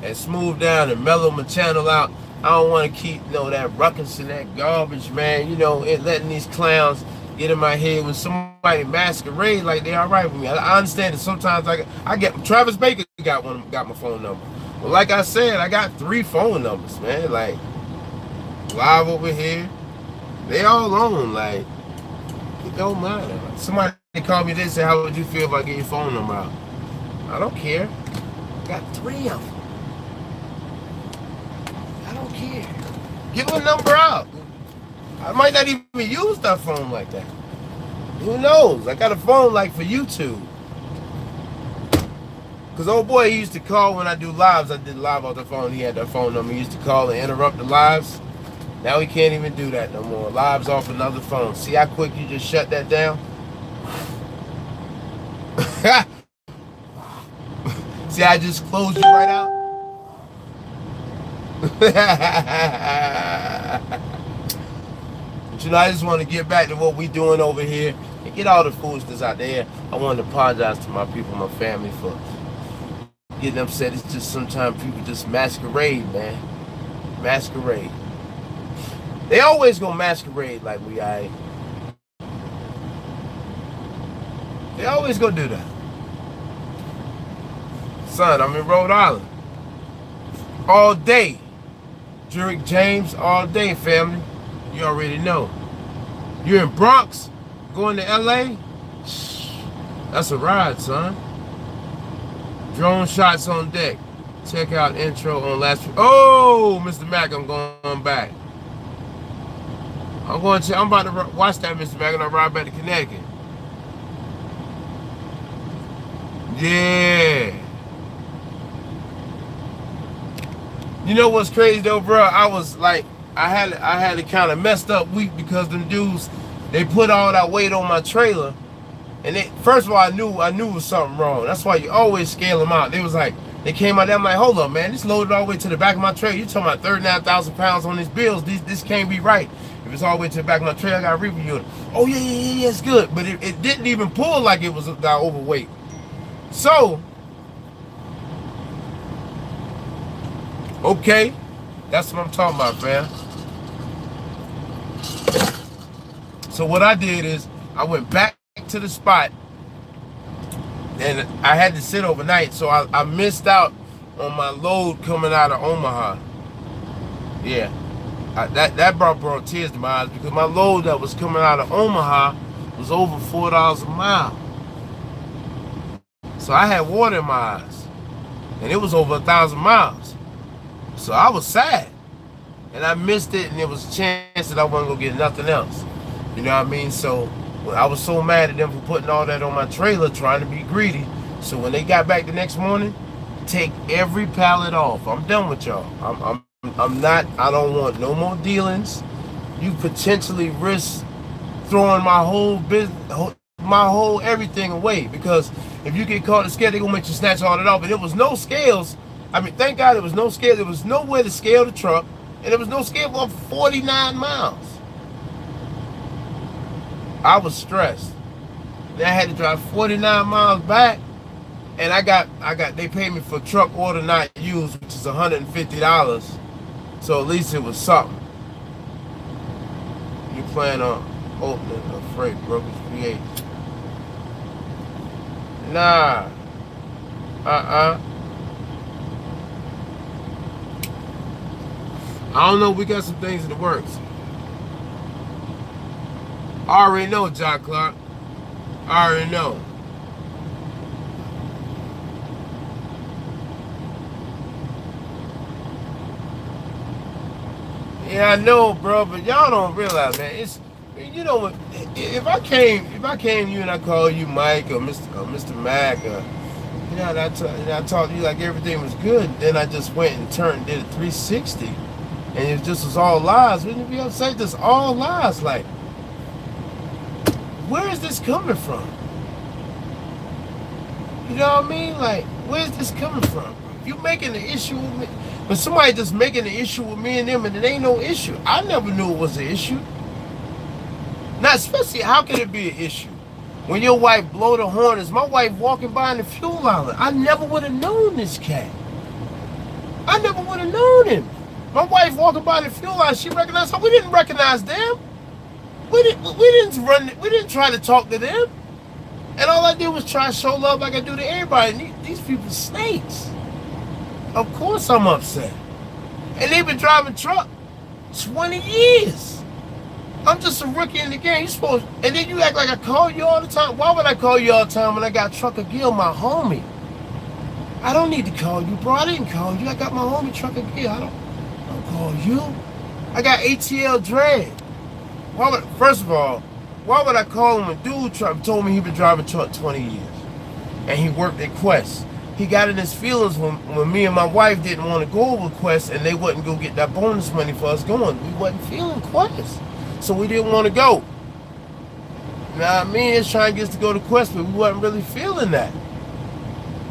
and smooth down and mellow my channel out. I don't want to keep, you know, that ruckus and that garbage, man. You know, letting these clowns get in my head when somebody masquerade like they all right with me. I understand that sometimes I get Travis Baker got my phone number. Well, like I said, I got 3 phone numbers, man. Like, live over here. They all on, like, it don't matter. Somebody called me, they said, how would you feel if I get your phone number out? I don't care. I got 3 of them. I don't care. Give a number out. I might not even use that phone like that. Who knows? I got a phone like for YouTube. Because old boy, he used to call when I do lives. I did live off the phone. He had that phone number. He used to call and interrupt the lives. Now he can't even do that no more. Lives off another phone. See how quick you just shut that down? See, I just closed you right out? But you know, I just want to get back to what we doing over here and get all the foolishness out there. I want to apologize to my people, my family, for getting upset. It's just sometimes people just masquerade, man. Masquerade. They always gonna masquerade like we aight. They always gonna do that. Son, I'm in Rhode Island. All day. Jurek James, all day, family. You already know. You're in Bronx, going to LA? That's a ride, son. Drone shots on deck. Check out intro on last week. Oh, Mr. Mac, I'm going back. I'm about to watch that, Mr. Mac, and I'll ride back to Connecticut. Yeah. You know what's crazy though, bro? I was like, I had a kind of messed up week because them dudes, they put all that weight on my trailer. And first of all, I knew it was something wrong. That's why you always scale them out. They was like, they came out there, I'm like, hold up, man, this loaded all the way to the back of my trailer. You talking about 39,000 pounds on these bills? This can't be right. If it's all the way to the back of my trailer, I got to review it. Oh yeah, it's good. But it didn't even pull like it was that overweight. So, okay, that's what I'm talking about, fam. So what I did is I went back to the spot, and I had to sit overnight, so I missed out on my load coming out of Omaha. Yeah, that brought tears to my eyes because my load that was coming out of Omaha was over $4 a mile. So I had water in my eyes, and it was over 1,000 miles. So I was sad, and I missed it, and there was a chance that I wasn't gonna get nothing else. You know what I mean? So I was so mad at them for putting all that on my trailer, trying to be greedy. So when they got back the next morning, take every pallet off. I'm done with y'all. I'm not. I don't want no more dealings. You potentially risk throwing my whole business, my whole everything away, because if you get caught in scale, they're gonna make you snatch all that off. And there was no scales. I mean, thank God there was no scale. There was nowhere to scale the truck, and there was no scale for 49 miles. I was stressed. Then I had to drive 49 miles back, and they paid me for truck order not used, which is $150. So at least it was something. You plan on opening a freight brokerage PH? Nah. I don't know. We got some things in the works. I already know, John Clark. I already know. Yeah, I know, bro, but y'all don't realize, man. It's, you know, if I came to you and I called you Mike or Mr. Mac, or, you know, and I talked to you like everything was good, then I just went and did a 360, and it just was all lies. Wouldn't you be upset? Just all lies, like. Where is this coming from? You know what I mean? Like, where's this coming from? You making an issue with me, but somebody just making an issue with me and them, and it ain't no issue. I never knew it was an issue. Now, especially, how can it be an issue? When your wife blow the horn, is my wife walking by in the fuel island? I never would have known this cat. I never would have known him. My wife walking by the fuel island, she recognized her. We didn't recognize them. We didn't try to talk to them. And all I did was try to show love like I do to everybody. And these people snakes. Of course I'm upset. And they've been driving truck 20 years. I'm just a rookie in the game. And then you act like I call you all the time. Why would I call you all the time when I got Trucker Gill, my homie? I don't need to call you, bro. I didn't call you. I got my homie Trucker Gill. I don't call you. I got ATL Drag. First of all, why would I call him? A dude told me he been driving truck 20 years. And he worked at Quest. He got in his feelings when me and my wife didn't want to go over Quest, and they wouldn't go get that bonus money for us going. We wasn't feeling Quest. So we didn't want to go. Now, me and his trying to get us to go to Quest, but we wasn't really feeling that.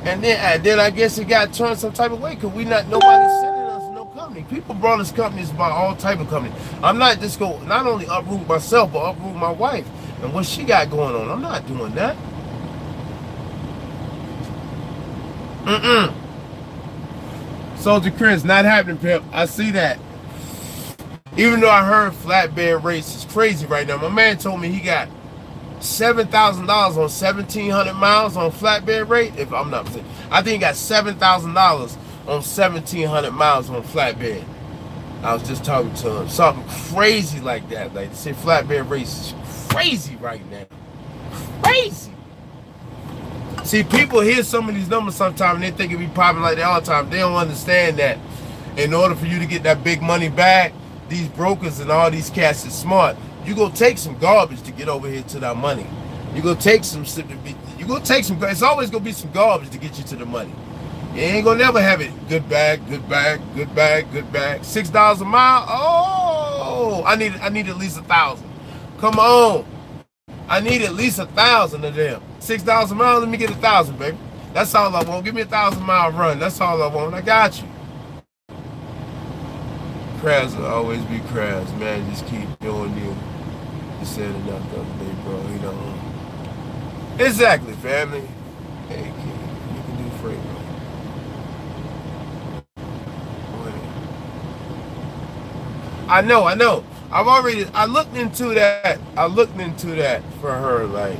And then I guess it got turned some type of way, because nobody sending us no company. People brought us companies about all type of companies. I'm not just going to not only uproot myself, but uproot my wife and what she got going on. I'm not doing that. Soldier Chris, not happening, Pip. I see that. Even though I heard flatbed rates is crazy right now. My man told me he got $7,000 on 1,700 miles on flatbed rate. If I'm not mistaken, I think he got $7,000 on 1,700 miles on flatbed. I was just talking to him. Something crazy like that. Like, they say flatbed rates is crazy right now. Crazy. See, people hear some of these numbers sometimes and they think it be popping like that all the time. They don't understand that in order for you to get that big money back, these brokers and all these cats is smart. You go take some garbage to get over here to that money. You go take some. It's always gonna be some garbage to get you to the money. You ain't gonna never have it. Good bag, good bag, good bag, good bag. $6 a mile. Oh, I need at least 1,000. Come on, I need at least 1,000 of them. $6 a mile. Let me get 1,000, baby. That's all I want. Give me a 1,000-mile run. That's all I want. I got you. Crabs will always be crabs, man. Just keep doing you. You said enough the other day, bro. You know. Exactly, family. Hey, kid, you can do freight, bro. I know. I looked into that. For her, like,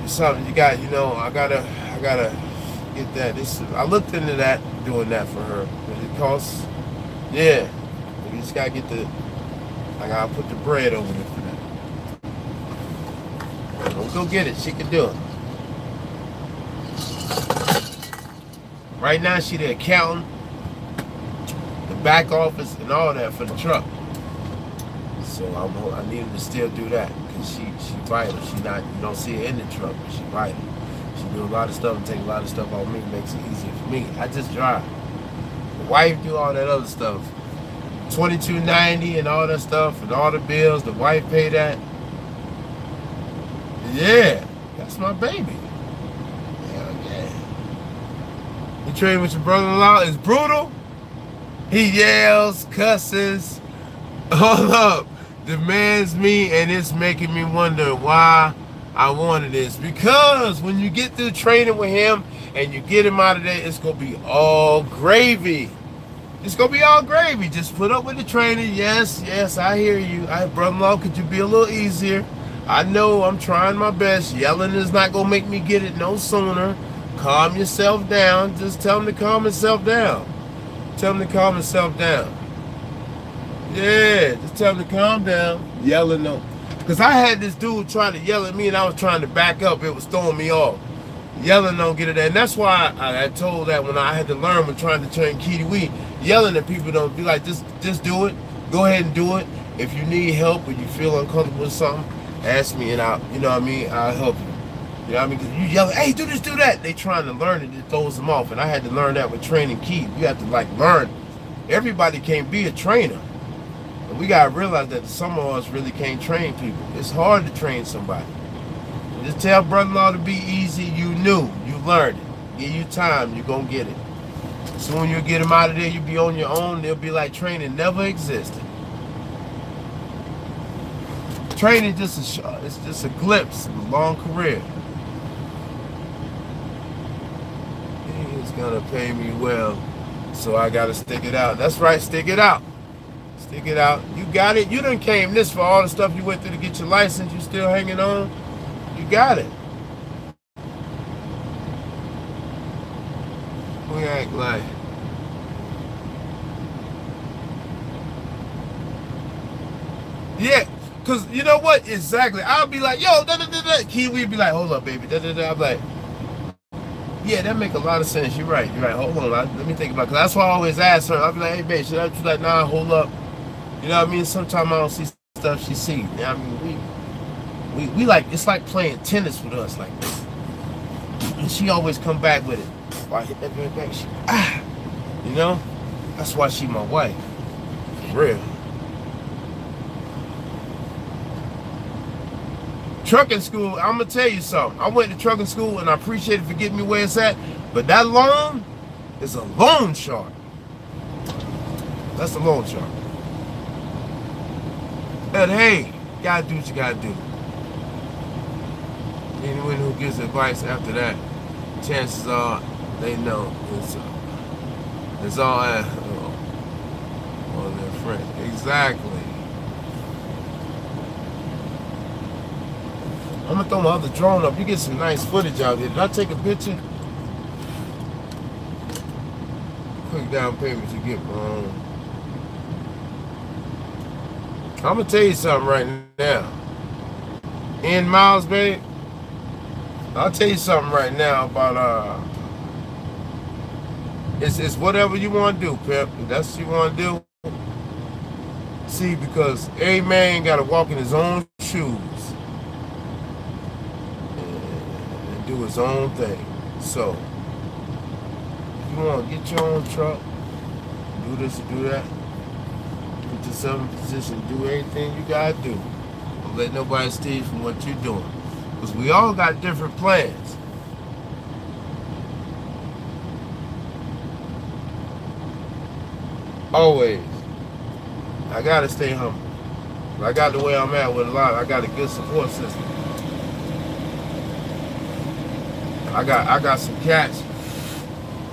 it's something you got, I gotta get that. I looked into that, doing that for her. But it costs, yeah. You just gotta get I gotta put the bread over there for that. Don't go get it. She can do it. Right now, she the accountant, the back office, and all that for the truck. So I need her to still do that because she vital. She not, you don't see her in the truck, but she vital. She do a lot of stuff and take a lot of stuff off me, makes it easier for me. I just drive. The wife do all that other stuff, $22.90 and all that stuff, and all the bills. The wife pay that. Yeah, that's my baby. Hell yeah. You trade with your brother-in-law is brutal. He yells, cusses, all up, demands me, and it's making me wonder why I wanted this. Because when you get through training with him and you get him out of there, it's gonna be all gravy. It's gonna be all gravy. Just put up with the training. Yes, I hear you. Brother-in-law, could you be a little easier? I know I'm trying my best. Yelling is not gonna make me get it no sooner. Calm yourself down. Just tell him to calm himself down. Tell him to calm himself down. Yeah, just tell him to calm down. Yelling no. Because I had this dude trying to yell at me and I was trying to back up. It was throwing me off. Yelling don't get it. And that's why I told that when I had to learn when trying to train Kiwi, yelling at people don't be like, just do it. Go ahead and do it. If you need help or you feel uncomfortable with something, ask me and I'll help you. You know what I mean? Because you yell, hey, do this, do that. They trying to learn it, it throws them off. And I had to learn that with training Key. You have to learn. Everybody can't be a trainer. And we got to realize that some of us really can't train people. It's hard to train somebody. Just tell brother-in-law to be easy. You knew. You learned it. Give you time. You're going to get it. Soon you'll get them out of there. You'll be on your own. They'll be like training never existed. Training it's just a glimpse of a long career. He's gonna pay me well, so I gotta stick it out. That's right, stick it out. Stick it out. You got it. You done came this for all the stuff you went through to get your license. You still hanging on. You got it. We act like. Yeah. Cause you know what? Exactly. I'll be like, yo, da da da da. Kiwi be like, hold up, baby. Da da da. I'm like, yeah, that make a lot of sense. You're right. Hold on. Let me think about it. Cause that's why I always ask her. I'll be like, hey, babe, should I? She's like, nah, hold up. You know what I mean? Sometimes I don't see stuff she see. You know what I mean? We like, it's like playing tennis with us, like this. And she always come back with it. Why I hit that very back? You know? That's why she my wife. For real. Trucking school, I'm gonna tell you something. I went to trucking school and I appreciate it for getting me where it's at, but that loan is a loan shark. That's a loan shark. And hey, you gotta do what you gotta do. Anyone who gives advice after that, chances are they know it's all on their friend. Exactly. I'm gonna throw my other drone up. You get some nice footage out here. Did I take a picture? Quick down payment to get my own. I'm gonna tell you something right now. In miles, babe, I'll tell you something right now about it's whatever you want to do, Pep. If that's what you want to do. See, because every man got to walk in his own shoes and do his own thing. So, if you want to get your own truck, do this or do that, put yourself in position, do everything you got to do. Don't let nobody steal you from what you're doing. Because we all got different plans. Always. I gotta stay humble. I got the way I'm at with a lot. I got a good support system. I got some cats.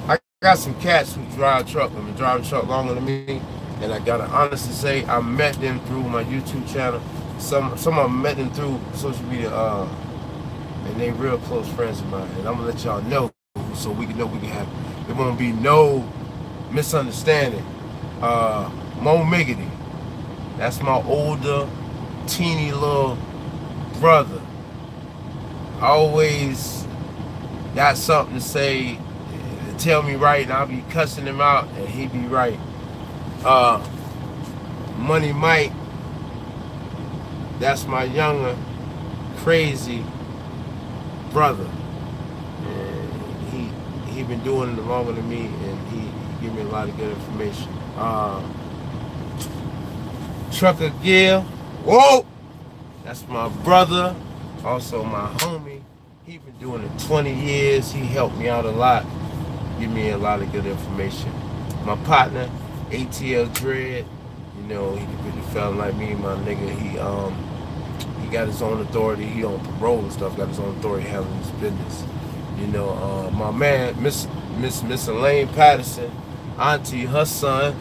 I got some cats who drive truck. I've been driving truck longer than me, and I gotta honestly say I met them through my YouTube channel. Some of them met them through social media, and they real close friends of mine. And I'm gonna let y'all know so we can know we can have. There won't be no misunderstanding. Mo Miggity. That's my older, teeny little brother. Always got something to say, to tell me right, and I'll be cussing him out, and he be right. Money Mike, that's my younger, crazy brother. And he been doing it longer than me, and he give me a lot of good information. Trucker Gil, whoa, that's my brother, also my homie. He been doing it 20 years. He helped me out a lot, give me a lot of good information. My partner, ATL Dread, you know, he really felt like me, my nigga. He got his own authority. He on parole and stuff. Got his own authority handling his business. You know, my man, Miss Elaine Patterson, auntie, her son,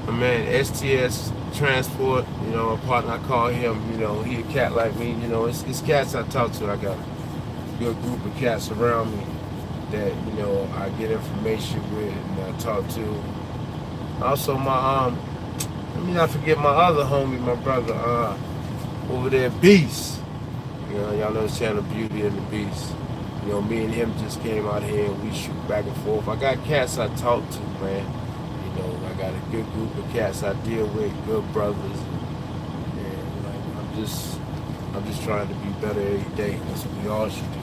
my man STS Transport, you know, a partner, I call him, you know, he a cat like me, you know, it's cats I talk to. I got a good group of cats around me that, you know, I get information with and I talk to. Also my, let me not forget my other homie, my brother, over there, Beast. You know, y'all know his channel, Beauty and the Beast. You know, me and him just came out here and we shoot back and forth. I got cats I talk to, man. You know, I got a good group of cats I deal with, good brothers. And like, I'm just trying to be better every day. That's what we all should do.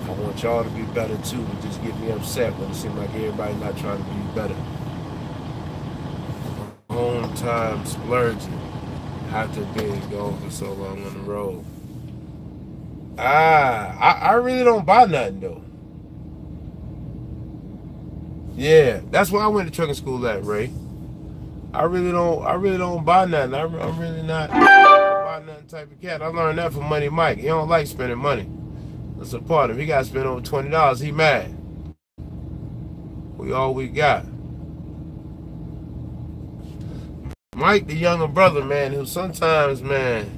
I want y'all to be better too, but just get me upset when it seems like everybody not trying to be better. Home time splurging after being gone for so long on the road. I really don't buy nothing though. Yeah, that's where I went to trucking school at, Ray. I really don't buy nothing. I'm really not buy nothing type of cat. I learned that from Money Mike. He don't like spending money. That's a part of him. He got to spend over $20. He mad. We all we got. Mike, the younger brother, man, who sometimes, man,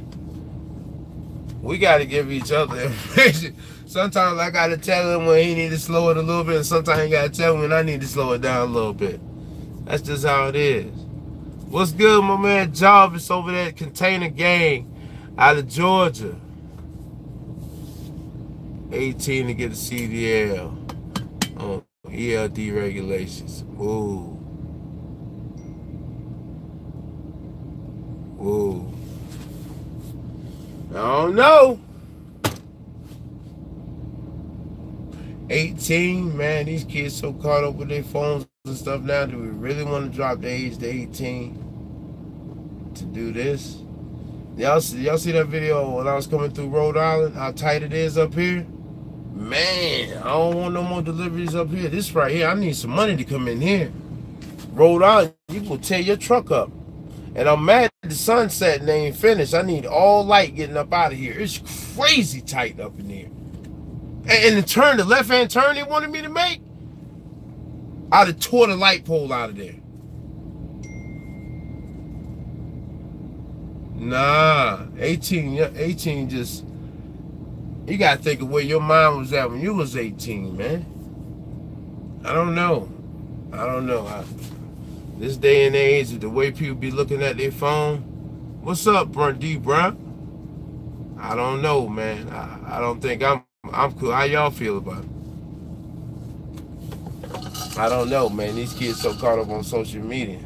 we got to give each other information. Sometimes I got to tell him when he need to slow it a little bit, and sometimes I got to tell him when I need to slow it down a little bit. That's just how it is. What's good, my man Jarvis over there at Container Gang out of Georgia. 18 to get a CDL on ELD regulations. Whoa. Whoa. I don't know. 18, man, these kids so caught up with their phones and stuff now. Do we really want to drop the age to 18 to do this? Y'all see that video when I was coming through Rhode Island? How tight it is up here? Man, I don't want no more deliveries up here. This right here, I need some money to come in here. Rhode Island, you will tear your truck up. And I'm mad at the sunset and they ain't finished. I need all light getting up out of here. It's crazy tight up in here. And the left-hand turn they wanted me to make, I'd have tore the light pole out of there. Nah, 18 just, you got to think of where your mind was at when you was 18, man. I don't know. This day and age, the way people be looking at their phone, what's up, D, bro? I don't know, man. I don't think I'm I'm cool. How y'all feel about it? I don't know, man. These kids so caught up on social media.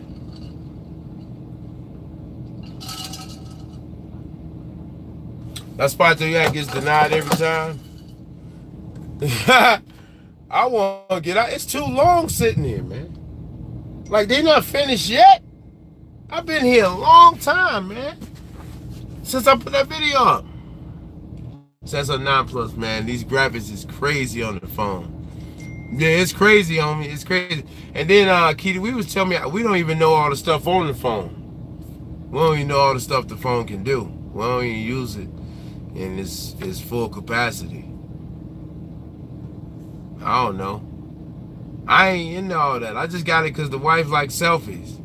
That spot that you gets denied every time. I want to get out. It's too long sitting here, man. Like, they not finished yet. I've been here a long time, man. Since I put that video up. That's a 9 Plus, man. These graphics is crazy on the phone. Yeah, it's crazy on me. It's crazy. And then Keita, we was telling me we don't even know all the stuff on the phone. We don't even know all the stuff the phone can do. We don't even use it in its full capacity. I don't know. I ain't into all that. I just got it because the wife likes selfies.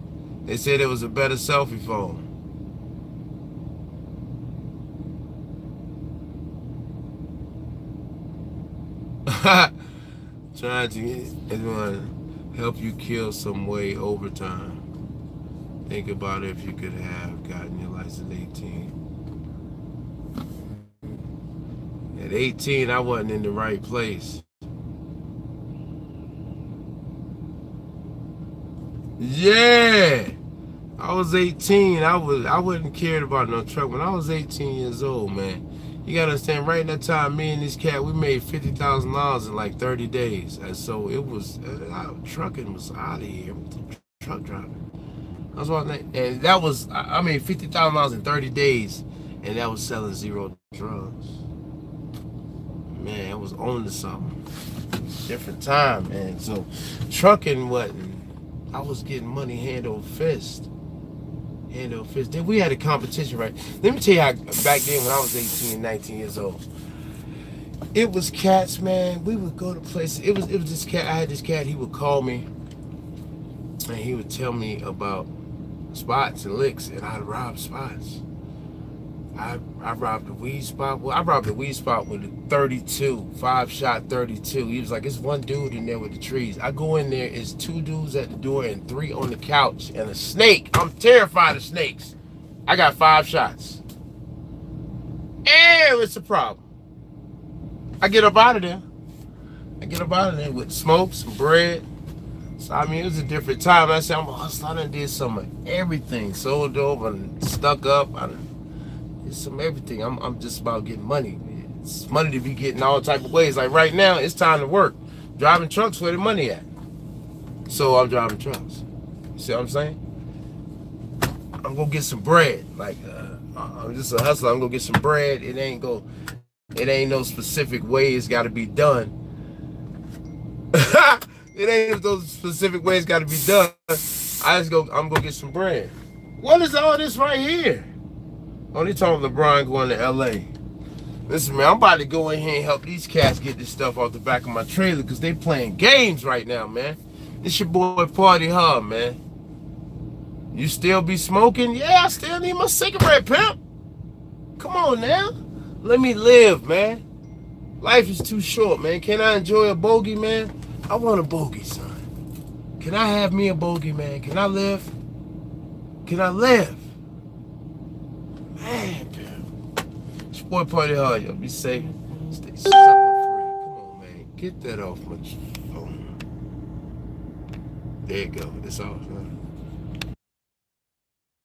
They said it was a better selfie phone. Trying to help you kill some weight over time. Think about if you could have gotten your license at 18. At 18, I wasn't in the right place. Yeah, I was 18. I wasn't cared about no truck. When I was 18 years old, man, you gotta understand. Right in that time, me and this cat, we made $50,000 in like 30 days. And so it was trucking was out of here. Truck driving. That's what and that was I made $50,000 in 30 days, and that was selling 0 drugs. Man, I was on to something. Different time, man. So trucking wasn't. I was getting money hand over fist. Hand over fist. Then we had a competition, right? Let me tell you how back then when I was 18, 19 years old. It was cats, man. We would go to places. It was this cat. I had this cat, he would call me and he would tell me about spots and licks, and I'd rob spots. I robbed the weed spot. Well, I robbed the weed spot with a 32, 5-shot 32. He was like, it's one dude in there with the trees. I go in there, it's 2 dudes at the door and 3 on the couch and a snake. I'm terrified of snakes. I got 5 shots. And it's a problem. I get up out of there. I get up out of there with smoke, some bread. So, I mean, it was a different time. I said, I'm a hustler. I done did some of everything. Sold dope and stuck up. Some everything. I'm just about getting money. It's money to be getting all type of ways. Like right now, it's time to work. Driving trucks, where the money at? So I'm driving trucks. You see what I'm saying? I'm gonna get some bread. Like I'm just a hustler. I'm gonna get some bread. It ain't no specific way it's got to be done. It ain't those specific ways got to be done. I'm gonna get some bread. What is all this right here? Oh, they talking LeBron going to LA. Listen, man, I'm about to go in here and help these cats get this stuff off the back of my trailer because they playing games right now, man. It's your boy Parteehard, man. You still be smoking? Yeah, I still need my cigarette, pimp. Come on now. Let me live, man. Life is too short, man. Can I enjoy a bogey, man? I want a bogey, son. Can I have me a bogey, man? Can I live? Can I live? Man, it's your boy Parteehard, y'all. Be safe. Stay sucker free. Come on, man. Get that off my phone. There you go. It's off, man.